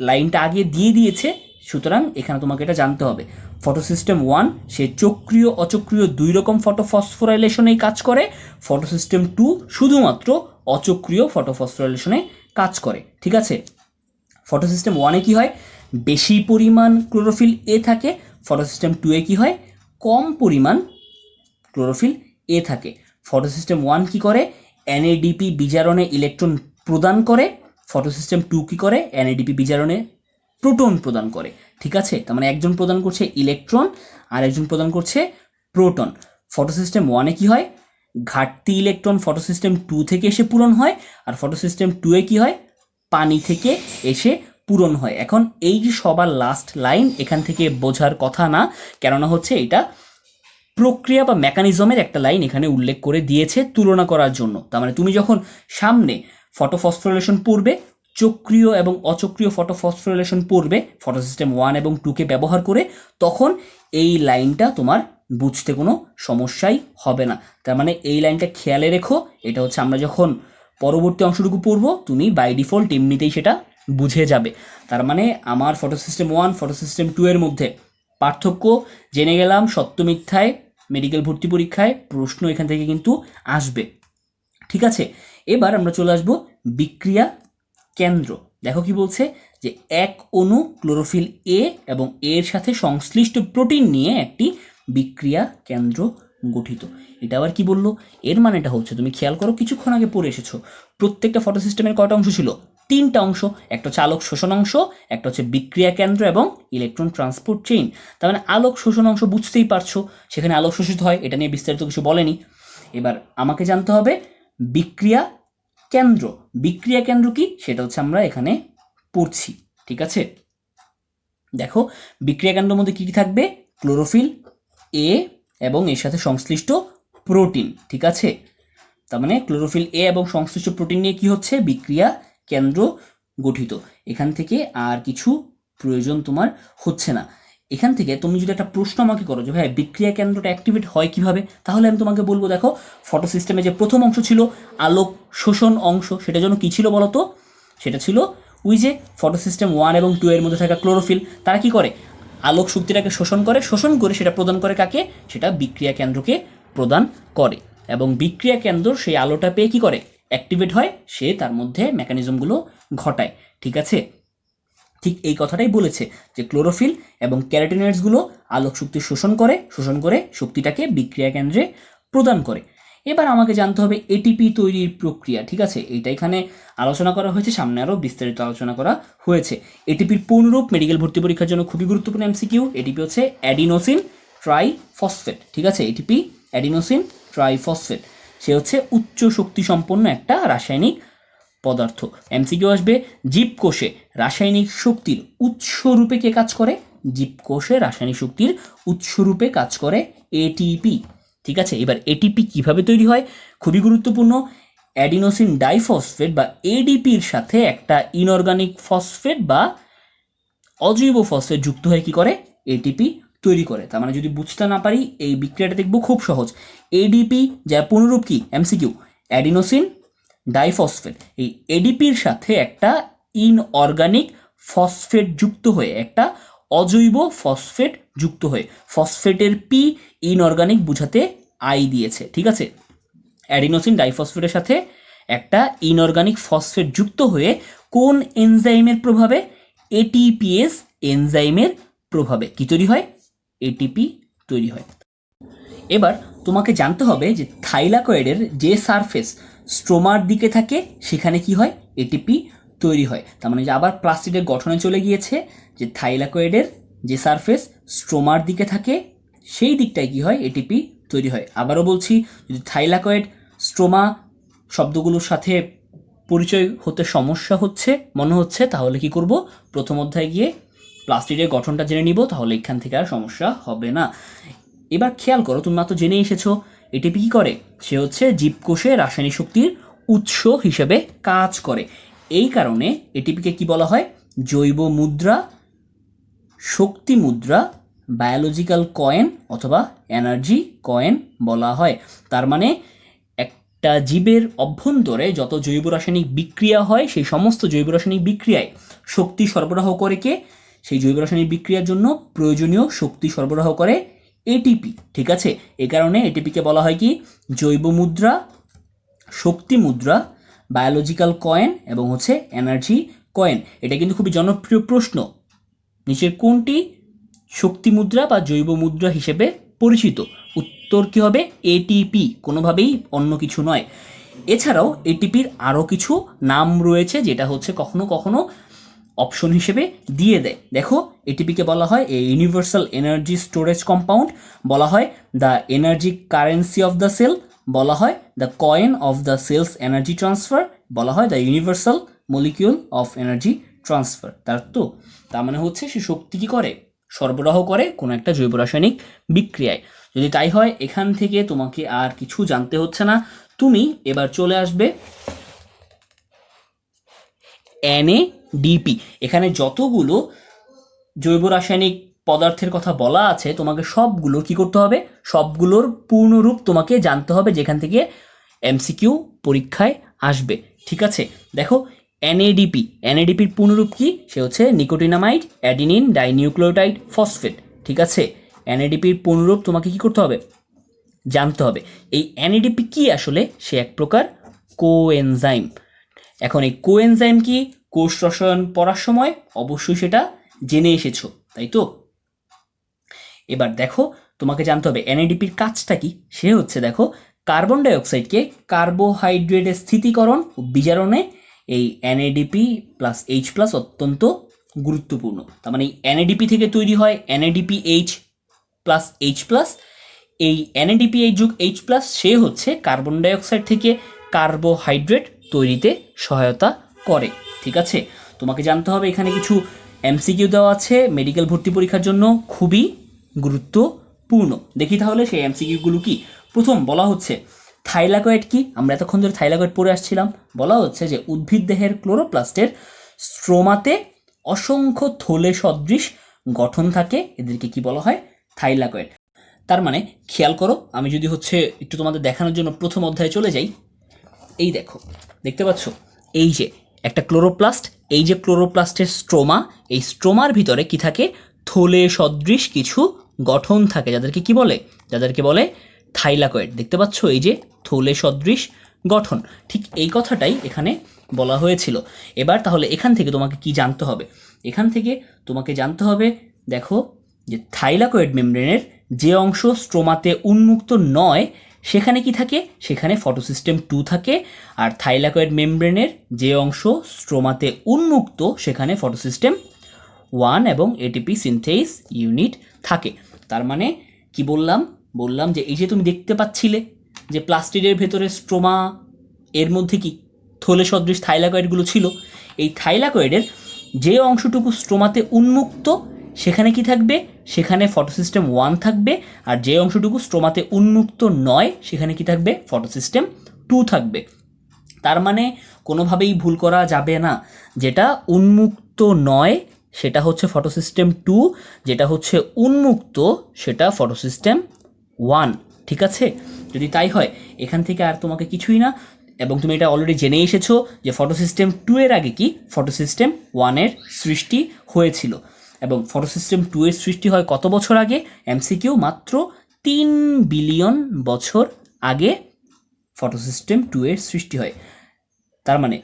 লাইনটা আগে দিয়ে দিয়েছে, সুতরাং এখানে তোমাকে এটা জানতে হবে। ফটোসিস্টেম 1 সে চক্রীয় অচক্রীয় দুই রকম ফটোফসফোরাইলেশনেই কাজ করে, ফটোসিস্টেম 2 শুধুমাত্র অচক্রীয় ফটোফসফোরাইলেশনে কাজ করে। ঠিক আছে, ফটোসিস্টেম 1-এ কি হয়, বেশি পরিমাণ ক্লোরোফিল এ থাকে, ফটোসিস্টেম 2-এ কি হয়, কম পরিমাণ ক্লোরোফিল এ থাকে। ফটোসিস্টেম 1 কি করে, এনএডিপি বিজারণে ইলেকট্রন প্রদান করে, ফটোসিস্টেম 2 কি করে, এনএডিপি বিজারণে প্রোটন প্রদান করে। ঠিক আছে, তার মানে একজন প্রদান করছে ইলেকট্রন আর একজন প্রদান করছে প্রোটন। ফটোসিস্টেম 1-এ কি হয়, ঘাটতি ইলেকট্রন ফটোসিস্টেম 2 থেকে এসে পূরণ হয়, আর ফটোসিস্টেম 2-এ কি হয়, পানি থেকে এসে পূরণ হয়। এখন এই যে সবার লাস্ট লাইন, এখান থেকে বোঝার কথা না, কেননা হচ্ছে এটা প্রক্রিয়া বা মেকানিজমের একটা লাইন এখানে উল্লেখ করে দিয়েছে তুলনা করার জন্য। তার মানে তুমি যখন সামনে ফটোফসফোরিলেশন পড়বে, চক্রীয় এবং অচক্রীয় ফটোফসফোরিলেশন পড়বে ফটোসিস্টেম 1 এবং 2-কে ব্যবহার করে, তখন এই লাইনটা তোমার বুঝতে কোনো সমস্যাই হবে না। তার মানে এই লাইনটা খেয়ালে রেখো, এটা হচ্ছে আমরা যখন পরবর্তী অংশটুকু পড়বো, তুমি বাই ডিফল্ট এমনিতেই সেটা বুঝে যাবে। তার মানে আমার ফটোসিস্টেম 1 ফটোসিস্টেম 2 এর মধ্যে পার্থক্য জেনে গেলাম। সত্য মিথ্যায় মেডিকেল ভর্তি পরীক্ষায় প্রশ্ন এখান থেকে কিন্তু আসবে। ঠিক আছে, এবার আমরা চলে আসব বিক্রিয়া কেন্দ্র। দেখো কি বলছে, যে এক অণু ক্লোরোফিল এ এবং এর সাথে সংশ্লিষ্ট প্রোটিন নিয়ে একটি বিক্রিয়া কেন্দ্র গঠিত। এটা আবার কি বললো, এর মানেটা হচ্ছে, তুমি খেয়াল করো কিছুক্ষণ আগে পড়ে এসেছো, প্রত্যেকটা ফটোসিস্টেমের কয়টা অংশ ছিল, 3টা অংশ। একটা হচ্ছে আলোক শোষণ অংশ, একটা হচ্ছে বিক্রিয়া কেন্দ্র এবং ইলেকট্রন ট্রান্সপোর্ট চেইন। তার মানে আলোক শোষণ অংশ বুঝতেই পারছো, সেখানে আলোক শোষিত হয়, এটা নিয়ে বিস্তারিত কিছু বলেনি। এবার আমাকে জানতে হবে বিক্রিয়া কেন্দ্র। বিক্রিয়া কেন্দ্র কি, সেটা হচ্ছে আমরা এখানে পড়ছি। ঠিক আছে, দেখো বিক্রিয়া কেন্দ্রের মধ্যে কি কি থাকবে, ক্লোরোফিল এ এবং এর সাথে সংশ্লিষ্ট প্রোটিন। ঠিক আছে, তার মানে ক্লোরোফিল এ এবং সংশ্লিষ্ট প্রোটিন নিয়ে কি হচ্ছে, বিক্রিয়া কেন্দ্র গঠিত। এখান থেকে আর কিছু প্রয়োজন তোমার হচ্ছে না। এখান থেকে তুমি যদি একটা প্রশ্ন আমাকে করো যে ভাই বিক্রিয়া কেন্দ্রটা অ্যাক্টিভেট হয় কিভাবে, তাহলে আমি তোমাকে বলবো দেখো ফটো সিস্টেমে যে প্রথম অংশ ছিল আলোক শোষণ অংশ, সেটা জন্য কী ছিল বলো তো? সেটা ছিল ওই যে ফটো সিস্টেম 1 এবং 2 এর মধ্যে থাকা ক্লোরোফিল। তারা কি করে? আলোক শক্তিটাকে শোষণ করে সেটা প্রদান করে কাকে? সেটা বিক্রিয়া কেন্দ্রকে প্রদান করে, এবং বিক্রিয়া কেন্দ্র সেই আলোটা পেয়ে কি করে? অ্যাক্টিভেট হয়, সে তার মধ্যে মেকানিজমগুলো ঘটায়। ঠিক আছে, ঠিক এই কথাটাই বলেছে যে ক্লোরোফিল এবং ক্যারোটিনয়েডসগুলো আলোক শক্তি শোষণ করে শক্তিটাকে বিক্রিয়া কেন্দ্রে প্রদান করে। এবার আমাকে জানতে হবে এটিপি তৈরির প্রক্রিয়া। ঠিক আছে, এইটা এখানে আলোচনা করা হয়েছে, সামনে আরও বিস্তারিত আলোচনা করা হয়েছে। এটিপির পূর্ণরূপ মেডিকেল ভর্তি পরীক্ষার জন্য খুবই গুরুত্বপূর্ণ এমসিকিউ। এটিপি হচ্ছে অ্যাডিনোসিন ট্রাইফসফেট। ঠিক আছে, এটিপি অ্যাডিনোসিন ট্রাইফসফেট, সে হচ্ছে উচ্চ শক্তি সম্পন্ন একটা রাসায়নিক পদার্থ। এমসিকিউ আসবে জীবকোষে রাসায়নিক শক্তির উৎসরূপে কে কাজ করে? জীবকোষে রাসায়নিক শক্তির উৎসরূপে কাজ করে এটিপি। ঠিক আছে, এবার এটিপি কিভাবে তৈরি হয়? খুবই গুরুত্বপূর্ণ। অ্যাডিনোসিন ডাইফসফেট বা এডিপির সাথে একটা ইনঅর্গানিক ফসফেট বা অজৈব ফসফেট যুক্ত হয়ে কি করে? এটিপি তৈরি করে। তার মানে যদি বুঝতে না পারি এই বিক্রিয়াটা দেখবো খুব সহজ। এডিপি যার পুনরূপ কি? এমসিকিউ অ্যাডিনোসিন ডাইফসফেট, এই এডিপির সাথে একটা ইনঅর্গানিক ফসফেট যুক্ত হয়ে, একটা অজৈব ফসফেট যুক্ত হয়ে, ফসফেটের পি ইনঅর্গানিক বুঝাতে আই দিয়েছে। ঠিক আছে, অ্যাডিনোসিন ডাইফসফেটের সাথে একটা ইনঅর্গানিক ফসফেট যুক্ত হয়ে কোন এনজাইমের প্রভাবে? এটিপিএস এনজাইমের প্রভাবে কি তৈরি হয়? এটিপি তৈরি হয়। এবার তোমাকে জানতে হবে যে থাইলাকয়েডের যে সারফেস স্ট্রোমার দিকে থাকে সেখানে কি হয়? এটিপি তৈরি হয়। তার মানে যে আবার প্লাস্টিডের গঠনে চলে গিয়েছে যে থাইলাকয়েডের যে সারফেস স্ট্রোমার দিকে থাকে সেই দিকটায় কি হয়? এটিপি তৈরি হয়। আবারও বলছি, যদি থাইলাকয়েড স্ট্রোমা শব্দগুলোর সাথে পরিচয় হতে সমস্যা হচ্ছে মনে হচ্ছে, তাহলে কি করব? প্রথম অধ্যায়ে গিয়ে প্লাস্টিডের গঠনটা জেনে নিব, তাহলে এখান থেকে আর সমস্যা হবে না। এবার খেয়াল করো, তুমি মাত্র জেনে এসেছো এটিপি কি করে? সে হচ্ছে জীবকোষে রাসায়নিক শক্তির উৎস হিসেবে কাজ করে। এই কারণে এটিপিকে কি বলা হয়? জৈব মুদ্রা, শক্তি মুদ্রা, বায়োলজিক্যাল কয়েন অথবা এনার্জি কয়েন বলা হয়। তার মানে একটা জীবের অভ্যন্তরে যত জৈব রাসায়নিক বিক্রিয়া হয় সেই সমস্ত জৈব রাসায়নিক বিক্রিয়ায় শক্তি সরবরাহ করে কে? সেই জৈব রাসায়নিক বিক্রিয়ার জন্য প্রয়োজনীয় শক্তি সরবরাহ করে এটিপি। ঠিক আছে, এ কারণে এটিপিকে বলা হয় কি? জৈব মুদ্রা, শক্তি মুদ্রা, বায়োলজিক্যাল কয়েন এবং হচ্ছে এনার্জি কয়েন। এটা কিন্তু খুবই জনপ্রিয় প্রশ্ন, নিচের কোনটি শক্তি মুদ্রা বা জৈব মুদ্রা হিসেবে পরিচিত? উত্তর কি হবে? এটিপি, কোনোভাবেই অন্য কিছু নয়। এছাড়াও এটিপির আরও কিছু নাম রয়েছে যেটা হচ্ছে কখনো কখনো অপশন হিসেবে দিয়ে দেয়। দেখো, এটিপিকে বলা হয় a universal energy storage compound, বলা হয় the energy currency of the cell, বলা হয় the coin of the cell's energy transfer, বলা হয় the universal molecule of energy transfer. তার মানে হচ্ছে সে শক্তি কি করে? সরবরাহ করে কোনো একটা জৈব রাসায়নিক বিক্রিয়ায়। যদি তাই হয় এখান থেকে তোমাকে আর কিছু জানতে হচ্ছে না। তুমি এবার চলে আসবে এনএডিপি। এখানে যতগুলো জৈব রাসায়নিক পদার্থের কথা বলা আছে তোমাকে সবগুলো কি করতে হবে? সবগুলোর পূর্ণরূপ তোমাকে জানতে হবে, যেখান থেকে এমসিকিউ পরীক্ষায় আসবে। ঠিক আছে, দেখো এনএডিপির পূর্ণরূপ কি? সে হচ্ছে নিকোটিনামাইড অ্যাডিনিন ডাইনিউক্লিওটাইড ফসফেট। ঠিক আছে, এনএডিপির পূর্ণরূপ তোমাকে কি করতে হবে? জানতে হবে। এই এনএডিপি কি আসলে? সে এক প্রকার কোএনজাইম। এখন এই কোএনজাইম কি? কোষ রসায়ন পড়ার সময় অবশ্যই সেটা জেনে এসেছো, তাই তো? এবার দেখো, তোমাকে জানতে হবে এনএডিপির কাজটা কি। সে হচ্ছে দেখো কার্বন ডাইঅক্সাইডকে কার্বোহাইড্রেটের স্থিতিকরণ ও বিজারণে এই এনএডিপি প্লাস এইচ প্লাস অত্যন্ত গুরুত্বপূর্ণ। তার মানে এই এনএডিপি থেকে তৈরি হয় NADP H plus H plus. এই এনএডিপি এইচ যুগ এইচ প্লাস সে হচ্ছে কার্বন ডাইঅক্সাইড থেকে কার্বোহাইড্রেট তৈরিতে সহায়তা করে। ঠিক আছে, তোমাকে জানতে হবে এখানে কিছু এমসিকিউ দেওয়া আছে মেডিকেল ভর্তি পরীক্ষার জন্য, খুবই গুরুত্বপূর্ণ। দেখি তাহলে সেই এমসিকিউগুলো কি। প্রথম বলা হচ্ছে থাইলাকয়েড কি? আমরা এতক্ষণ ধরে থাইলাকয়েড পড়ে আসছিলাম। বলা হচ্ছে যে উদ্ভিদ দেহের ক্লোরোপ্লাস্টের স্ট্রোমাতে অসংখ্য থলে সদৃশ গঠন থাকে, এদেরকে কি বলা হয়? থাইলাকয়েড। তার মানে খেয়াল করো, আমি যদি হচ্ছে একটু তোমাদের দেখানোর জন্য প্রথম অধ্যায়ে চলে যাই, এই দেখো, দেখতে পাচ্ছ এই যে একটা ক্লোরোপ্লাস্ট, এই যে ক্লোরোপ্লাস্টের স্ট্রোমা, এই স্ট্রোমার ভিতরে কি থাকে? থলে সদৃশ কিছু গঠন থাকে, যাদেরকে কি বলে? যাদেরকে বলে থাইলাকয়েড। দেখতে পাচ্ছ এই যে থলে সদৃশ গঠন, ঠিক এই কথাটাই এখানে বলা হয়েছিল। এবার তাহলে এখান থেকে তোমাকে কি জানতে হবে? এখান থেকে তোমাকে জানতে হবে, দেখো, যে থাইলাকয়েড মেমব্রেনের যে অংশ স্ট্রোমাতে উন্মুক্ত নয় সেখানে কি থাকে? সেখানে ফটোসিস্টেম 2 থাকে। আর থাইলাকয়েড মেমব্রেনের যে অংশ স্ট্রোমাতে উন্মুক্ত সেখানে ফটোসিস্টেম 1 এবং এটিপি সিনথেস ইউনিট থাকে। তার মানে কি বললাম? বললাম যে এই যে তুমি দেখতে পাচ্ছিলে যে প্লাস্টিডের ভেতরে স্ট্রোমা, এর মধ্যে কি থলে সদৃশ থাইলাকয়েডগুলো ছিল। এই থাইলাকয়েডের যে অংশটুকু স্ট্রোমাতে উন্মুক্ত সেখানে কি থাকবে? সেখানে ফটোসিস্টেম 1 থাকবে। আর যে অংশটুকু স্ট্রোমাতে উন্মুক্ত নয় সেখানে কি থাকবে? ফটোসিস্টেম 2 থাকবে। তার মানে কোনোভাবেই ভুল করা যাবে না, যেটা উন্মুক্ত নয় সেটা হচ্ছে ফটোসিস্টেম 2, যেটা হচ্ছে উন্মুক্ত সেটা ফটোসিস্টেম 1। ঠিক আছে? যদি তাই হয় এখান থেকে আর তোমাকে কিছুই না, এবং তুমি এটা অলরেডি জেনে এসেছো যে ফটোসিস্টেম 2 এর আগে কি ফটোসিস্টেম 1 এর সৃষ্টি হয়েছিল। এবং ফটোসিস্টেম 2 এর সৃষ্টি হয় কত বছর আগে? এমসিকিউ, মাত্র 3 বিলিয়ন বছর আগে ফটোসিস্টেম 2 এর সৃষ্টি হয়। তার মানে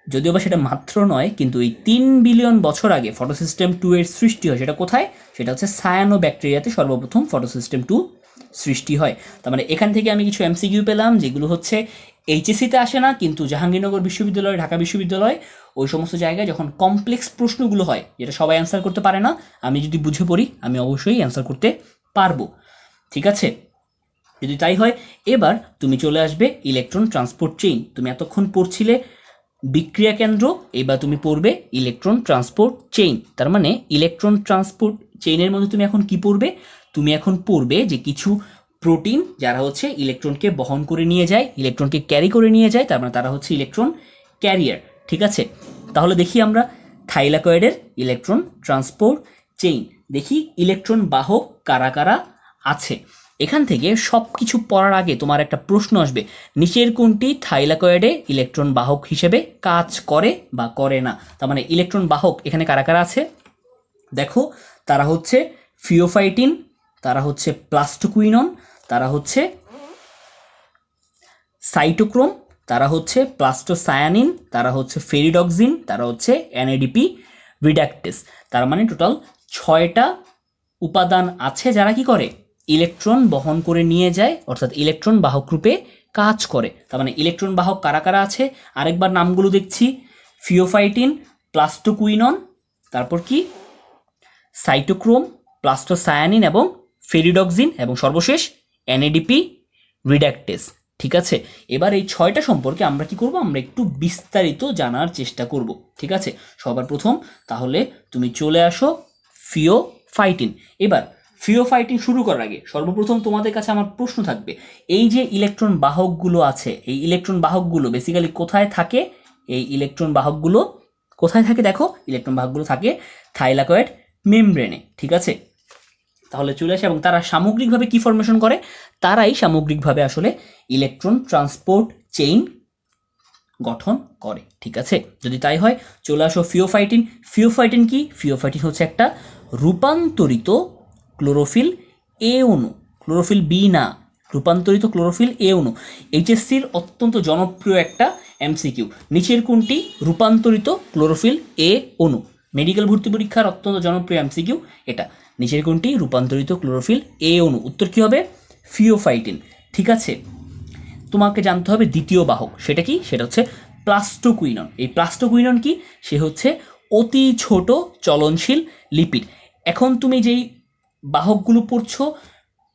যদিও বা সেটা মাত্র নয়, কিন্তু এই 3 বিলিয়ন বছর আগে ফটোসিস্টেম 2 এর সৃষ্টি হয়। সেটা কোথায়? সেটা হচ্ছে সায়ানো ব্যাকটেরিয়াতে সর্বপ্রথম ফটোসিস্টেম 2 সৃষ্টি হয়। তার মানে এখান থেকে আমি কিছু এমসিকিউ পেলাম, যেগুলো হচ্ছে এইচএসসিতে আসে না, কিন্তু জাহাঙ্গীরনগর বিশ্ববিদ্যালয়, ঢাকা বিশ্ববিদ্যালয়, ওই সমস্ত জায়গায় যখন কমপ্লেক্স প্রশ্নগুলো হয় যেটা সবাই অ্যান্সার করতে পারে না, আমি যদি বুঝে পড়ি আমি অবশ্যই অ্যান্সার করতে পারবো। ঠিক আছে? যদি তাই হয় এবার তুমি চলে আসবে ইলেকট্রন ট্রান্সপোর্ট চেইন। তুমি এতক্ষণ পড়ছিলে বিক্রিয়া কেন্দ্র, এবার তুমি পড়বে ইলেকট্রন ট্রান্সপোর্ট চেইন। তার মানে ইলেকট্রন ট্রান্সপোর্ট চেইনের মধ্যে তুমি এখন কি পড়বে? তুমি এখন পড়বে যে কিছু প্রোটিন যারা হচ্ছে ইলেকট্রনকে বহন করে নিয়ে যায়, ইলেকট্রনকে ক্যারি করে নিয়ে যায়, তার মানে তারা হচ্ছে ইলেকট্রন ক্যারিয়ার। ঠিক আছে? তাহলে দেখি আমরা থাইলাকয়েডের ইলেকট্রন ট্রান্সপোর্ট চেইন দেখি, ইলেকট্রন বাহক কারা কারা আছে। এখান থেকে সব কিছু পড়ার আগে তোমার একটা প্রশ্ন আসবে, নিচের কোনটি থাইলাকয়েডে ইলেকট্রন বাহক হিসেবে কাজ করে বা করে না? তার মানে ইলেকট্রন বাহক এখানে কারা কারা আছে দেখো, তারা হচ্ছে ফিওফাইটিন, তারা হচ্ছে প্লাস্টোকুইনন, তারা হচ্ছে সাইটোক্রোম, তারা হচ্ছে প্লাস্টোসায়ানিন, তারা হচ্ছে ফেরিডক্সিন, তারা হচ্ছে এনএডিপি রিডাক্টেস। তার মানে টোটাল 6টা উপাদান আছে যারা কি করে? ইলেকট্রন বহন করে নিয়ে যায়, অর্থাৎ ইলেকট্রন বাহক রূপে কাজ করে। তার মানে ইলেকট্রন বাহক কারা কারা আছে আরেকবার নামগুলো দেখছি, ফিওফাইটিন, প্লাস্টোকুইনন, তারপর কি সাইটোক্রোম, প্লাস্টোসায়ানিন এবং ফেরিডক্সিন, এবং সর্বশেষ এনএডিপি রিডাক্টেস। ঠিক আছে? এবার এই 6টা সম্পর্কে আমরা কি করব? আমরা একটু বিস্তারিত জানার চেষ্টা করব। ঠিক আছে? সবার প্রথম তাহলে তুমি চলে আসো ফিওফাইটিন। এবার ফিওফাইটিন শুরু করার আগে সর্বপ্রথম তোমাদের কাছে আমার প্রশ্ন থাকবে, এই যে ইলেকট্রন বাহকগুলো আছে, এই ইলেকট্রন বাহকগুলো বেসিক্যালি কোথায় থাকে? এই ইলেকট্রন বাহকগুলো কোথায় থাকে? দেখো, ইলেকট্রন বাহকগুলো থাকে থাইলাকয়েড মেমব্রেনে। ঠিক আছে? তাহলে চলে আসে, এবং তারা সামগ্রিকভাবে কি ফর্মেশন করে? তারাই সামগ্রিকভাবে আসলে ইলেকট্রন ট্রান্সপোর্ট চেইন গঠন করে। ঠিক আছে? যদি তাই হয় চলে আসো ফিওফাইটিন। ফিওফাইটিন কি? ফিওফাইটিন হচ্ছে একটা রূপান্তরিত ক্লোরোফিল এ অণু, ক্লোরোফিল বি না, রূপান্তরিত ক্লোরোফিল এ অণু। এইচএসসির অত্যন্ত জনপ্রিয় একটা এমসিকিউ, নিচের কোনটি রূপান্তরিত ক্লোরোফিল এ অণু? মেডিকেল ভর্তি পরীক্ষার অত্যন্ত জনপ্রিয় এমসিকিউ এটা, নিচের কোনটি রূপান্তরিত ক্লোরোফিল এ অণু? উত্তর কি হবে? ফিওফাইটিন। ঠিক আছে? তোমাকে জানতে হবে দ্বিতীয় বাহক, সেটা কি? সেটা হচ্ছে প্লাস্টোকুইনন। এই প্লাস্টোকুইনন কি? সে হচ্ছে অতি ছোট চলনশীল লিপিড। এখন তুমি যেই বাহকগুলো পড়ছো,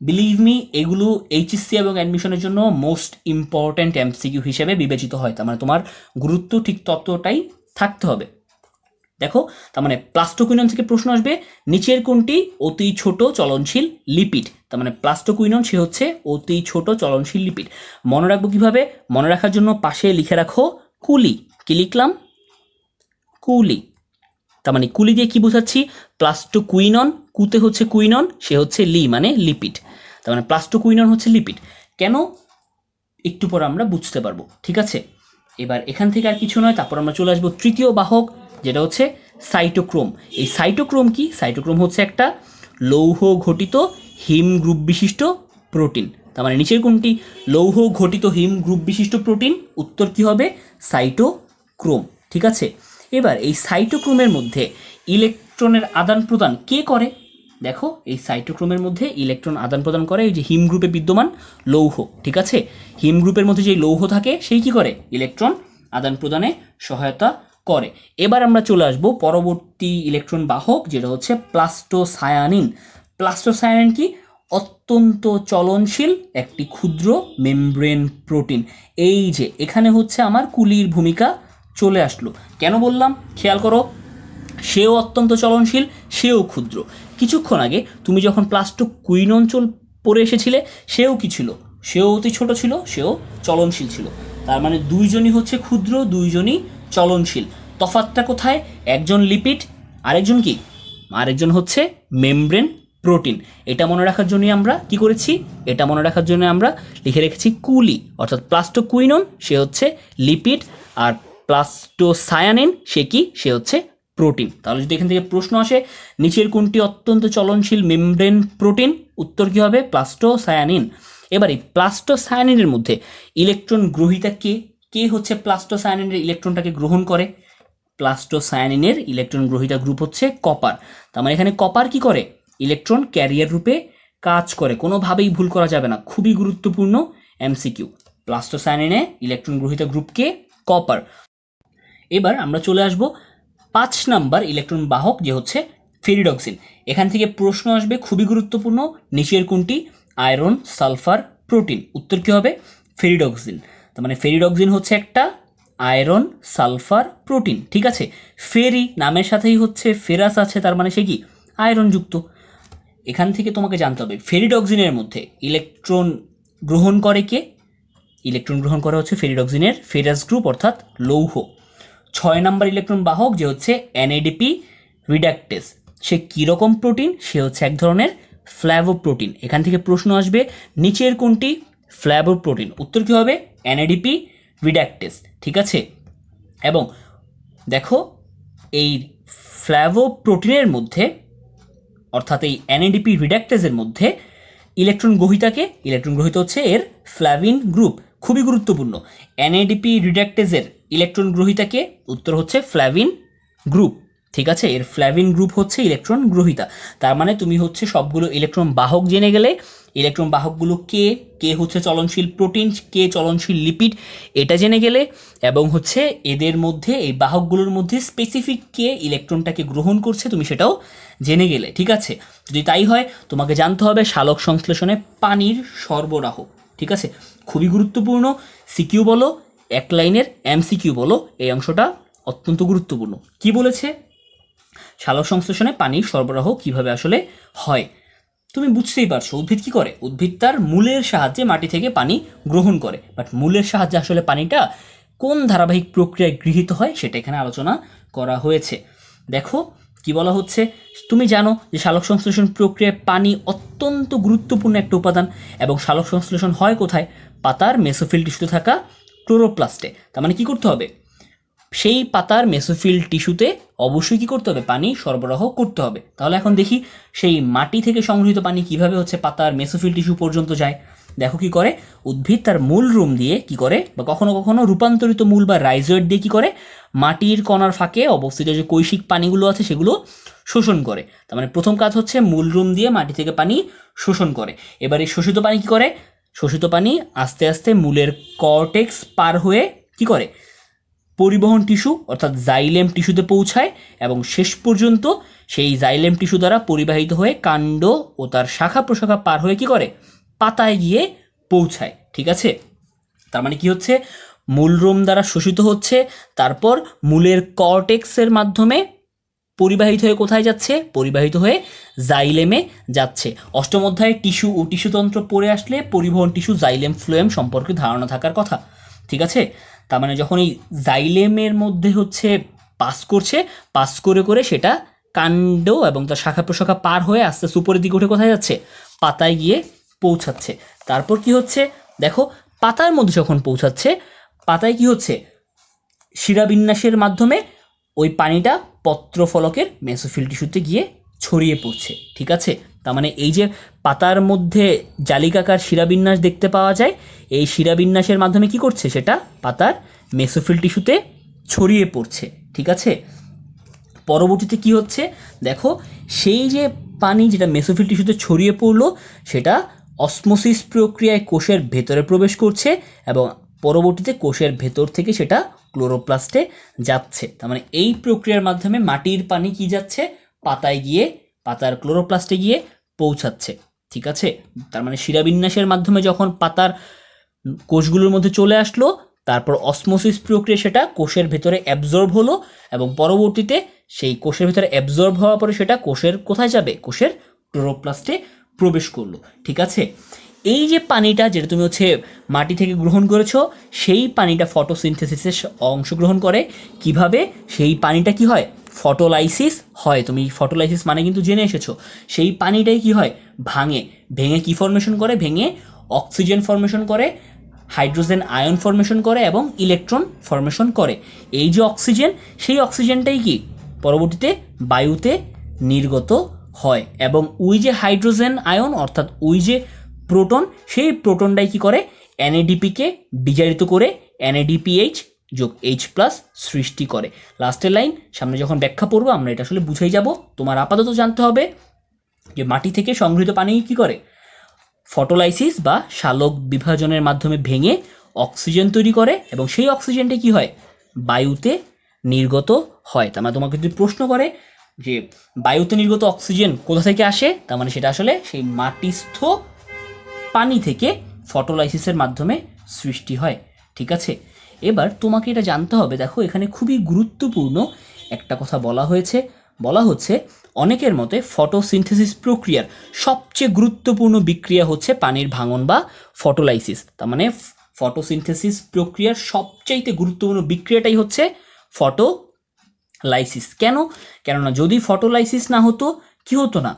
বিলিভ মি, এগুলো এইচএসসি এবং অ্যাডমিশনের জন্য মোস্ট ইম্পর্ট্যান্ট এমসিকিউ হিসেবে বিবেচিত হয়। তার মানে তোমার গুরুত্ব ঠিক ততটাই থাকতে হবে। দেখো, তার মানে প্লাস্টোকুইনন থেকে প্রশ্ন আসবে, নিচের কোনটি অতি ছোট চলনশীল লিপিড? তার মানে প্লাস্টোকুইনন সে হচ্ছে অতি ছোট চলনশীল লিপিড। মনে রাখবো কিভাবে? মনে রাখার জন্য পাশে লিখে রাখো কুলি। কি লিখলাম? কুলি। তার মানে কুলি দিয়ে কি বোঝাচ্ছি, প্লাস্টোকুইনন, কুতে হচ্ছে কুইনন, সে হচ্ছে লি মানে লিপিড, তার মানে প্লাস্টোকুইনন হচ্ছে লিপিড। কেন একটু পর আমরা বুঝতে পারবো, ঠিক আছে। এবার এখান থেকে আর কিছু নয়, তারপর আমরা চলে আসবো তৃতীয় বাহক, যেটা হচ্ছে সাইটোক্রোম। এই সাইটোক্রোম কি, সাইটোক্রোম হচ্ছে একটা লৌহ ঘটিত হিম গ্রুপ বিশিষ্ট প্রোটিন। তার মানে নিচের কোনটি লৌহ ঘটিত হিম গ্রুপ বিশিষ্ট প্রোটিন, উত্তর কি হবে সাইটোক্রোম, ঠিক আছে। এবার এই সাইটোক্রোমের মধ্যে ইলেকট্রনের আদান প্রদান কে করে, দেখো এই সাইটোক্রোমের মধ্যে ইলেকট্রন আদান প্রদান করে এই যে হিম গ্রুপে বিদ্যমান লৌহ, ঠিক আছে। হিম গ্রুপের মধ্যে যে লৌহ থাকে সেই কি করে, ইলেকট্রন আদান প্রদানে সহায়তা করে। এবার আমরা চলে আসবো পরবর্তী ইলেকট্রন বাহক, যেটা হচ্ছে প্লাস্টোসায়ানিন। প্লাস্টোসায়ানিন কি, অত্যন্ত চলনশীল একটি ক্ষুদ্র মেমব্রেন প্রোটিন। এই যে এখানে হচ্ছে আমার কুলির ভূমিকা চলে আসলো। কেন বললাম খেয়াল করো, সেও অত্যন্ত চলনশীল, সেও ক্ষুদ্র। কিছুক্ষণ আগে তুমি যখন প্লাস্টোকুইন অঞ্চল পড়ে এসেছিলে, সেও কি ছিল, সেও অতি ছোট ছিল, সেও চলনশীল ছিল। তার মানে দুইজনই হচ্ছে ক্ষুদ্র, দুইজনই চলনশীল। তফাৎটা কোথায়, একজন লিপিড, আরেকজন কি, আরেকজন হচ্ছে মেমব্রেন প্রোটিন। এটা মনে রাখার জন্য আমরা কি করেছি, এটা মনে রাখার জন্য আমরা লিখে রেখেছি কুলি, অর্থাৎ প্লাস্টোকুইনন সে হচ্ছে লিপিড, আর প্লাস্টোসায়ানিন সে কি, সে হচ্ছে প্রোটিন। তাহলে যদি এখান থেকে প্রশ্ন আসে নিচের কোনটি অত্যন্ত চলনশীল মেমব্রেন প্রোটিন, উত্তর কি হবে প্লাস্টোসায়ানিন। এবার এই প্লাস্টোসায়ানিনের মধ্যে ইলেকট্রন গ্রহীতা কে, কে হচ্ছে প্লাস্টোসায়ানিনের ইলেকট্রনটাকে গ্রহণ করে, প্লাস্টোসায়ানিনের ইলেকট্রন গ্রহীতা গ্রুপ হচ্ছে কপার। তার মানে এখানে কপার কি করে, ইলেকট্রন ক্যারিয়ার রূপে কাজ করে, কোনোভাবেই ভুল করা যাবে না, খুবই গুরুত্বপূর্ণ এমসিকিউ। প্লাস্টোসায়ানিনে ইলেকট্রন গ্রহীতা গ্রুপকে কপার। এবার আমরা চলে আসব 5 নাম্বার ইলেকট্রন বাহক, যে হচ্ছে ফেরিডক্সিন। এখান থেকে প্রশ্ন আসবে খুবই গুরুত্বপূর্ণ, নিচের কোনটি আয়রন সালফার প্রোটিন, উত্তর কি হবে ফেরিডক্সিন। তার মানে ফেরিডক্সিন হচ্ছে একটা আয়রন সালফার প্রোটিন, ঠিক আছে। ফেরি নামের সাথেই হচ্ছে ফেরাস আছে, তার মানে সে কি আয়রন যুক্ত। এখান থেকে তোমাকে জানতে হবে ফেরিডক্সিনের মধ্যে ইলেকট্রন গ্রহণ করে কে, ইলেকট্রন গ্রহণ করা হচ্ছে ফেরিডক্সিনের ফেরাস গ্রুপ অর্থাৎ লৌহ। 6 নাম্বার ইলেকট্রন বাহক, যে হচ্ছে এনএডিপি রিডাক্টেস। সে কীরকম প্রোটিন, সে হচ্ছে এক ধরনের ফ্ল্যাভো প্রোটিন। এখান থেকে প্রশ্ন আসবে নিচের কোনটি ফ্ল্যাভো প্রোটিন, উত্তর কী হবে এনএডিপি রিডাক্টেস, ঠিক আছে। এবং দেখো এই ফ্ল্যাভো প্রোটিনের মধ্যে অর্থাৎ এই এনএডিপি রিডাক্টেসের মধ্যে ইলেকট্রন গ্রহীতাকে, ইলেকট্রন গ্রহীতা হচ্ছে এর ফ্ল্যাভিন গ্রুপ, খুবই গুরুত্বপূর্ণ। এনএডিপি রিডাক্টেসের ইলেকট্রন গ্রহীতাকে, উত্তর হচ্ছে ফ্ল্যাভিন গ্রুপ, ঠিক আছে। এর ফ্ল্যাভিন গ্রুপ হচ্ছে ইলেকট্রন গ্রহীতা। তার মানে তুমি হচ্ছে সবগুলো ইলেকট্রন বাহক জেনে গেলে, ইলেকট্রন বাহকগুলো কে, কে হচ্ছে চলনশীল প্রোটিন, কে চলনশীল লিপিড, এটা জেনে গেলে, এবং হচ্ছে এদের মধ্যে এই বাহকগুলোর মধ্যে স্পেসিফিক কে ইলেকট্রনটাকে গ্রহণ করছে তুমি সেটাও জেনে গেলে, ঠিক আছে। যদি তাই হয় তোমাকে জানতে হবে সালোক সংশ্লেষণে পানির সরবরাহ, ঠিক আছে, খুবই গুরুত্বপূর্ণ। সিকিউ বলো, এক লাইনের এমসিকিউ বলো, এই অংশটা অত্যন্ত গুরুত্বপূর্ণ। কি বলেছে, সালোক সংশ্লেষণে পানির সরবরাহ কিভাবে আসলে হয়। তুমি বুঝতেই পারছো উদ্ভিদ কি করে, উদ্ভিদ তার মূলের সাহায্যে মাটি থেকে পানি গ্রহণ করে, বাট মূলের সাহায্যে আসলে পানিটা কোন ধারাবাহিক প্রক্রিয়ায় গৃহীত হয় সেটা এখানে আলোচনা করা হয়েছে। দেখো কি বলা হচ্ছে, তুমি জানো যে সালোক সংশ্লেষণ প্রক্রিয়ায় পানি অত্যন্ত গুরুত্বপূর্ণ একটা উপাদান, এবং সালোক সংশ্লেষণ হয় কোথায়, পাতার মেসোফিল টিস্যুতে থাকা ক্লোরোপ্লাস্টে। তার মানে কি করতে হবে, সেই পাতার মেসোফিল টিস্যুতে অবশ্যই কী করতে হবে, পানি সরবরাহ করতে হবে। তাহলে এখন দেখি সেই মাটি থেকে সংগৃহীত পানি কিভাবে হচ্ছে পাতার মেসোফিল টিস্যু পর্যন্ত যায়। দেখো কি করে, উদ্ভিদ তার মূল রুম দিয়ে কি করে, বা কখনো কখনো রূপান্তরিত মূল বা রাইজয়েড দিয়ে কি করে, মাটির কণার ফাঁকে অবস্থিত যে কৈশিক পানিগুলো আছে সেগুলো শোষণ করে। তার মানে প্রথম কাজ হচ্ছে মূল রুম দিয়ে মাটি থেকে পানি শোষণ করে। এবার এই শোষিত পানি কি করে, শোষিত পানি আস্তে আস্তে মূলের কর্টেক্স পার হয়ে কি করে, পরিবহন টিস্যু অর্থাৎ জাইলেম টিস্যুতে পৌঁছায়, এবং শেষ পর্যন্ত সেই জাইলেম টিস্যু দ্বারা পরিবাহিত হয়ে কাণ্ড ও তার শাখা প্রশাখা পার হয়ে কি করে, পাতায় গিয়ে পৌঁছায়, ঠিক আছে। তার মানে কি হচ্ছে, মূলরোম দ্বারা শোষিত হচ্ছে, তারপর মূলের কর্টেক্সের মাধ্যমে পরিবাহিত হয়ে কোথায় যাচ্ছে, পরিবাহিত হয়ে জাইলেমে যাচ্ছে। অষ্টম অধ্যায়ে টিস্যু ও টিস্যুতন্ত্র পড়ে আসলে পরিবহন টিস্যু জাইলেম ফ্লোয়েম সম্পর্কে ধারণা থাকার কথা, ঠিক আছে। তার মানে যখন এই জাইলেমের মধ্যে হচ্ছে পাস করছে, পাস করে করে সেটা কাণ্ড এবং তার শাখা প্রশাখা পার হয়ে আস্তে আস্তে উপরের দিকে উঠে কোথায় যাচ্ছে, পাতায় গিয়ে পৌঁছাচ্ছে। তারপর কি হচ্ছে দেখো, পাতার মধ্যে যখন পৌঁছাচ্ছে, পাতায় কি হচ্ছে, শিরাবিন্যাসের মাধ্যমে ওই পানিটা পত্রফলকের মেসোফিল টিস্যুতে গিয়ে ছড়িয়ে পড়ছে। ঠিক আছে, তার মানে এই যে পাতার মধ্যে জালিকাকার শিরাবিন্যাস দেখতে পাওয়া যায়, এই শিরাবিন্যাসের মাধ্যমে কি করছে, সেটা পাতার মেসোফিল টিস্যুতে ছড়িয়ে পড়ছে। ঠিক আছে, পরবর্তীতে কি হচ্ছে দেখো, সেই যে পানি যেটা মেসোফিল টিস্যুতে ছড়িয়ে পড়লো, সেটা অসমোসিস প্রক্রিয়ায় কোষের ভেতরে প্রবেশ করছে এবং পরবর্তীতে কোষের ভেতর থেকে সেটা ক্লোরোপ্লাস্টে যাচ্ছে। তার মানে এই প্রক্রিয়ার মাধ্যমে মাটির পানি কি যাচ্ছে, পাতায় গিয়ে, পাতার ক্লোরোপ্লাস্টে গিয়ে পৌঁছাচ্ছে। ঠিক আছে, তার মানে শিরাবিন্যাসের মাধ্যমে যখন পাতার কোষগুলোর মধ্যে চলে আসলো, তারপর অসমোসিস প্রক্রিয়া সেটা কোষের ভেতরে অ্যাবজর্ব হলো এবং পরবর্তীতে সেই কোষের ভেতরে অ্যাবজর্ব হওয়ার পরে সেটা কোষের কোথায় যাবে, কোষের ক্লোরোপ্লাস্টে প্রবেশ করলো। ঠিক আছে, এই যে পানিটা যেটা তুমি হচ্ছে মাটি থেকে গ্রহণ করেছো, সেই পানিটা ফটোসিনথেসিসে অংশগ্রহণ করে। কিভাবে, সেই পানিটা কি হয়, ফটোলাইসিস হয়। তুমি ফটোলাইসিস মানে কিন্তু জেনে এসেছো। সেই পানিটাই কি হয়, ভেঙে কি ফর্মেশন করে, ভেঙে অক্সিজেন ফর্মেশন করে, হাইড্রোজেন আয়ন ফর্মেশন করে এবং ইলেকট্রন ফর্মেশন করে। এই যে অক্সিজেন, সেই অক্সিজেনটাই কি পরবর্তীতে বায়ুতে নির্গত হয় এবং ওই যে হাইড্রোজেন আয়ন অর্থাৎ ওই যে প্রোটন, সেই প্রোটনটাই কি করে, এনএডিপিকে বিজারিত করে NADPH যোগ H+ সৃষ্টি করে। লাস্টের লাইন সামনে যখন ব্যাখ্যা পড়বো আমরা এটা আসলে বুঝেই যাব। তোমার আপাতত জানতে হবে যে মাটি থেকে সংগৃহীত পানি কি করে, ফটোলাইসিস বা শালক বিভাজনের মাধ্যমে ভেঙে অক্সিজেন তৈরি করে এবং সেই অক্সিজেনটা কি হয়, বায়ুতে নির্গত হয়। তার মানে তোমাকে যদি প্রশ্ন করে যে বায়ুতে নির্গত অক্সিজেন কোথা থেকে আসে, তার মানে সেটা আসলে সেই মাটিস্থ পানি থেকে ফটোলাইসিসের মাধ্যমে সৃষ্টি হয়। ঠিক আছে, এবার তোমাকে এটা জানতে হবে, দেখো এখানে খুবই গুরুত্বপূর্ণ একটা কথা বলা হচ্ছে অনেকের মতে ফটোসিনথেসিস প্রক্রিয়ার সবচেয়ে গুরুত্বপূর্ণ বিক্রিয়া হচ্ছে পানির ভাঙন বা ফটোলাইসিস। তার মানে ফটোসিনথেসিস প্রক্রিয়ার সবচাইতে গুরুত্বপূর্ণ বিক্রিয়াটাই হচ্ছে ফটোলাইসিস। কেননা যদি ফটোলাইসিস না হতো, কি হতো না,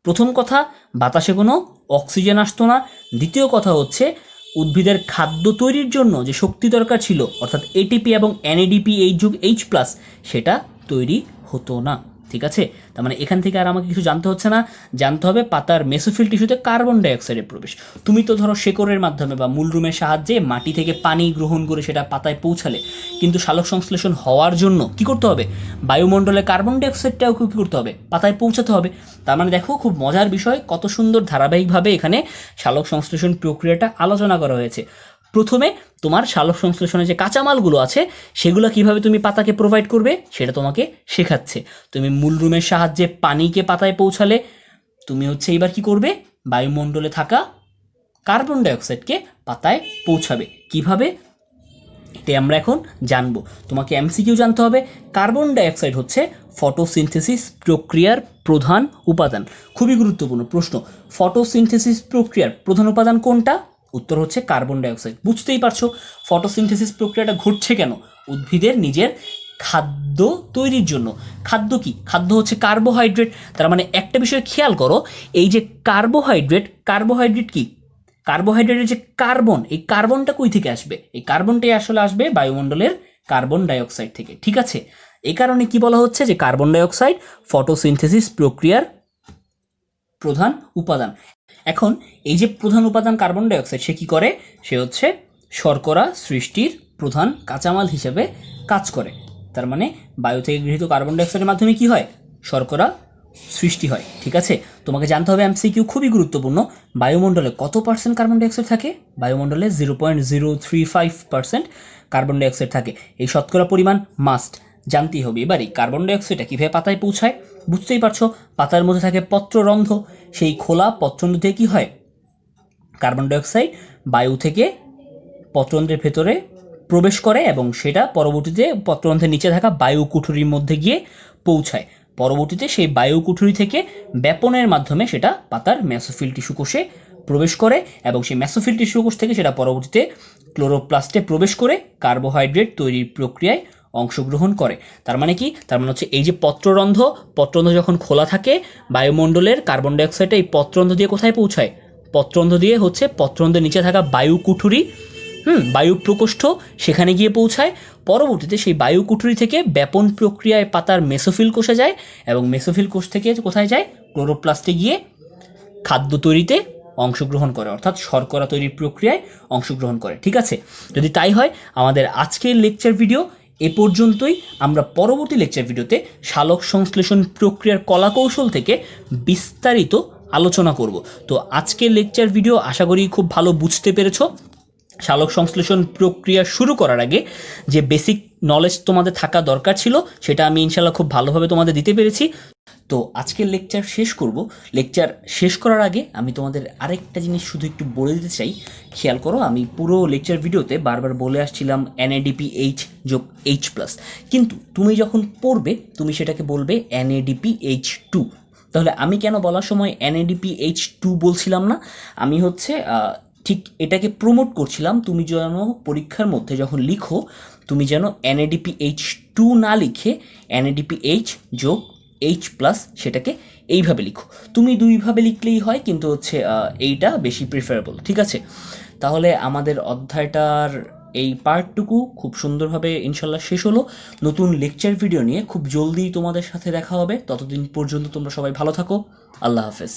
প্রথম কথা বাতাসে কোনো অক্সিজেন আসতো না, দ্বিতীয় কথা হচ্ছে উদ্ভিদের খাদ্য তৈরির জন্য যে শক্তি দরকার ছিল অর্থাৎ এটিপি এবং NADPH যোগ H+ সেটা তৈরি হতো না। ঠিক আছে, তার মানে এখান থেকে আর আমাকে কিছু জানতে হচ্ছে না, জানতে হবে পাতার মেসোফিল টিস্যুতে কার্বন ডাইঅক্সাইডের প্রবেশ। তুমি তো ধরো শেকড়ের মাধ্যমে বা মূলরুমের সাহায্যে মাটি থেকে পানি গ্রহণ করে সেটা পাতায় পৌঁছালে, কিন্তু সালোক সংশ্লেষণ হওয়ার জন্য কি করতে হবে, বায়ুমণ্ডলে কার্বন ডাইঅক্সাইডটাও কি করতে হবে, পাতায় পৌঁছাতে হবে। তার মানে দেখো খুব মজার বিষয়, কত সুন্দর ধারাবাহিকভাবে এখানে সালোক সংশ্লেষণ প্রক্রিয়াটা আলোচনা করা হয়েছে। প্রথমে তোমার সালোক সংশ্লেষণে যে কাঁচামালগুলো আছে সেগুলো কিভাবে তুমি পাতাকে প্রোভাইড করবে সেটা তোমাকে শেখাচ্ছে। তুমি মূলরুমের সাহায্যে পানিকে পাতায় পৌঁছালে, তুমি হচ্ছে এবার কি করবে, বায়ুমণ্ডলে থাকা কার্বন ডাইঅক্সাইডকে পাতায় পৌঁছাবে। কিভাবে, এটাই আমরা এখন জানবো। তোমাকে MCQ জানতে হবে, কার্বন ডাইঅক্সাইড হচ্ছে ফটোসিনথেসিস প্রক্রিয়ার প্রধান উপাদান। খুবই গুরুত্বপূর্ণ প্রশ্ন, ফটোসিনথেসিস প্রক্রিয়ার প্রধান উপাদান কোনটা, উত্তর হচ্ছে কার্বন ডাইঅক্সাইড। বুঝতেই পারছো ফটোসিনথেসিস প্রক্রিয়াটা ঘটছে কেন, উদ্ভিদের নিজের খাদ্য তৈরির জন্য। খাদ্য কি, খাদ্য হচ্ছে কার্বোহাইড্রেট। তার মানে একটা বিষয় খেয়াল করো, এই যে কার্বোহাইড্রেট কি, কার্বোহাইড্রেটের যে কার্বন, এই কার্বনটা কই থেকে আসবে, এই কার্বনটাই আসলে আসবে বায়ুমণ্ডলের কার্বন ডাইঅক্সাইড থেকে। ঠিক আছে, এই কারণে কি বলা হচ্ছে যে কার্বন ডাইঅক্সাইড ফটোসিনথেসিস প্রক্রিয়ার প্রধান উপাদান। এখন এই যে প্রধান উপাদান কার্বন ডাইঅক্সাইড, সে কি করে, সে হচ্ছে শর্করা সৃষ্টির প্রধান কাঁচামাল হিসেবে কাজ করে। তার মানে বায়ু থেকে গৃহীত কার্বন ডাইঅক্সাইডের মাধ্যমে কি হয়, শর্করা সৃষ্টি হয়। ঠিক আছে, তোমাকে জানতে হবে MCQ খুবই গুরুত্বপূর্ণ, বায়ুমণ্ডলে কত পার্সেন্ট কার্বন ডাইঅক্সাইড থাকে, বায়ুমণ্ডলে 0.035% কার্বন ডাইঅক্সাইড থাকে। এই শতকরা পরিমাণ মাস্ট জানতেই হবে। এবার এই কার্বন ডাইঅক্সাইডটা কীভাবে পাতায় পৌঁছায়, বুঝতেই পারছো, পাতার মধ্যে থাকে পত্ররন্ধ্র, সেই খোলা পত্ররন্ধ্র থেকে কী হয়, কার্বন ডাইঅক্সাইড বায়ু থেকে পত্ররন্ধ্রের ভেতরে প্রবেশ করে এবং সেটা পরবর্তীতে পত্ররন্ধ্রের নিচে থাকা বায়ু কুঠুরির মধ্যে গিয়ে পৌঁছায়। পরবর্তীতে সেই বায়ু কুঠুরি থেকে ব্যাপনের মাধ্যমে সেটা পাতার মেসোফিল টিস্যু কোষে প্রবেশ করে এবং সেই মেসোফিল টিস্যু কোষ থেকে সেটা পরবর্তীতে ক্লোরোপ্লাস্টে প্রবেশ করে কার্বোহাইড্রেট তৈরির প্রক্রিয়ায় অংশগ্রহণ করে। তার মানে কি? তার মানে হচ্ছে এই যে পত্ররন্ধ্র যখন খোলা থাকে বায়ুমণ্ডলের কার্বন ডাইঅক্সাইডটা এই পত্ররন্ধ্র দিয়ে কোথায় পৌঁছায়? পত্ররন্ধ্র দিয়ে হচ্ছে পত্ররন্ধ্রের নিচে থাকা বায়ু কুঠুরি, বায়ু প্রকোষ্ঠ, সেখানে গিয়ে পৌঁছায়। পরবর্তীতে সেই বায়ু কুঠুরি থেকে ব্যাপন প্রক্রিয়ায় পাতার মেসোফিল কোষে যায় এবং মেসোফিল কোষ থেকে কোথায় যায়? ক্লোরোপ্লাস্টে গিয়ে খাদ্য তৈরিতে অংশগ্রহণ করে, অর্থাৎ শর্করা তৈরির প্রক্রিয়ায় অংশগ্রহণ করে। ঠিক আছে, যদি তাই হয় আমাদের আজকের লেকচার ভিডিও এ পর্যন্তই। আমরা পরবর্তী লেকচার ভিডিওতে সালোক সংশ্লেষণ প্রক্রিয়ার কলাকৌশল থেকে বিস্তারিত আলোচনা করব। তো আজকের লেকচার ভিডিও আশা করি খুব ভালো বুঝতে পেরেছো। সালোক সংশ্লেষণ প্রক্রিয়া শুরু করার আগে যে বেসিক নলেজ তোমাদের থাকা দরকার ছিল সেটা আমি ইনশাল্লাহ খুব ভালোভাবে তোমাদের দিতে পেরেছি। তো আজকের লেকচার শেষ করব। লেকচার শেষ করার আগে আমি তোমাদের আরেকটা জিনিস শুধু একটু বলে দিতে চাই। খেয়াল করো, আমি পুরো লেকচার ভিডিওতে বারবার বলে আসছিলাম NADPH যোগ H+, কিন্তু তুমি যখন পড়বে তুমি সেটাকে বলবে NADPH2। তাহলে আমি কেন বলার সময় NADPH2 বলছিলাম না? আমি হচ্ছে ঠিক এটাকে প্রমোট করছিলাম, তুমি যেন পরীক্ষার মধ্যে যখন লিখো তুমি যেন NADPH2 না লিখে NADPH যোগ H+ সেটাকে এইভাবে লিখো। তুমি দুইভাবে লিখলেই হয়, কিন্তু হচ্ছে এইটা বেশি প্রিফারেবল। ঠিক আছে, তাহলে আমাদের অধ্যায়টার এই পার্টটুকু খুব সুন্দরভাবে ইনশাল্লাহ শেষ হলো। নতুন লেকচার ভিডিও নিয়ে খুব জলদি তোমাদের সাথে দেখা হবে। ততদিন পর্যন্ত তোমরা সবাই ভালো থাকো। আল্লাহ হাফেজ।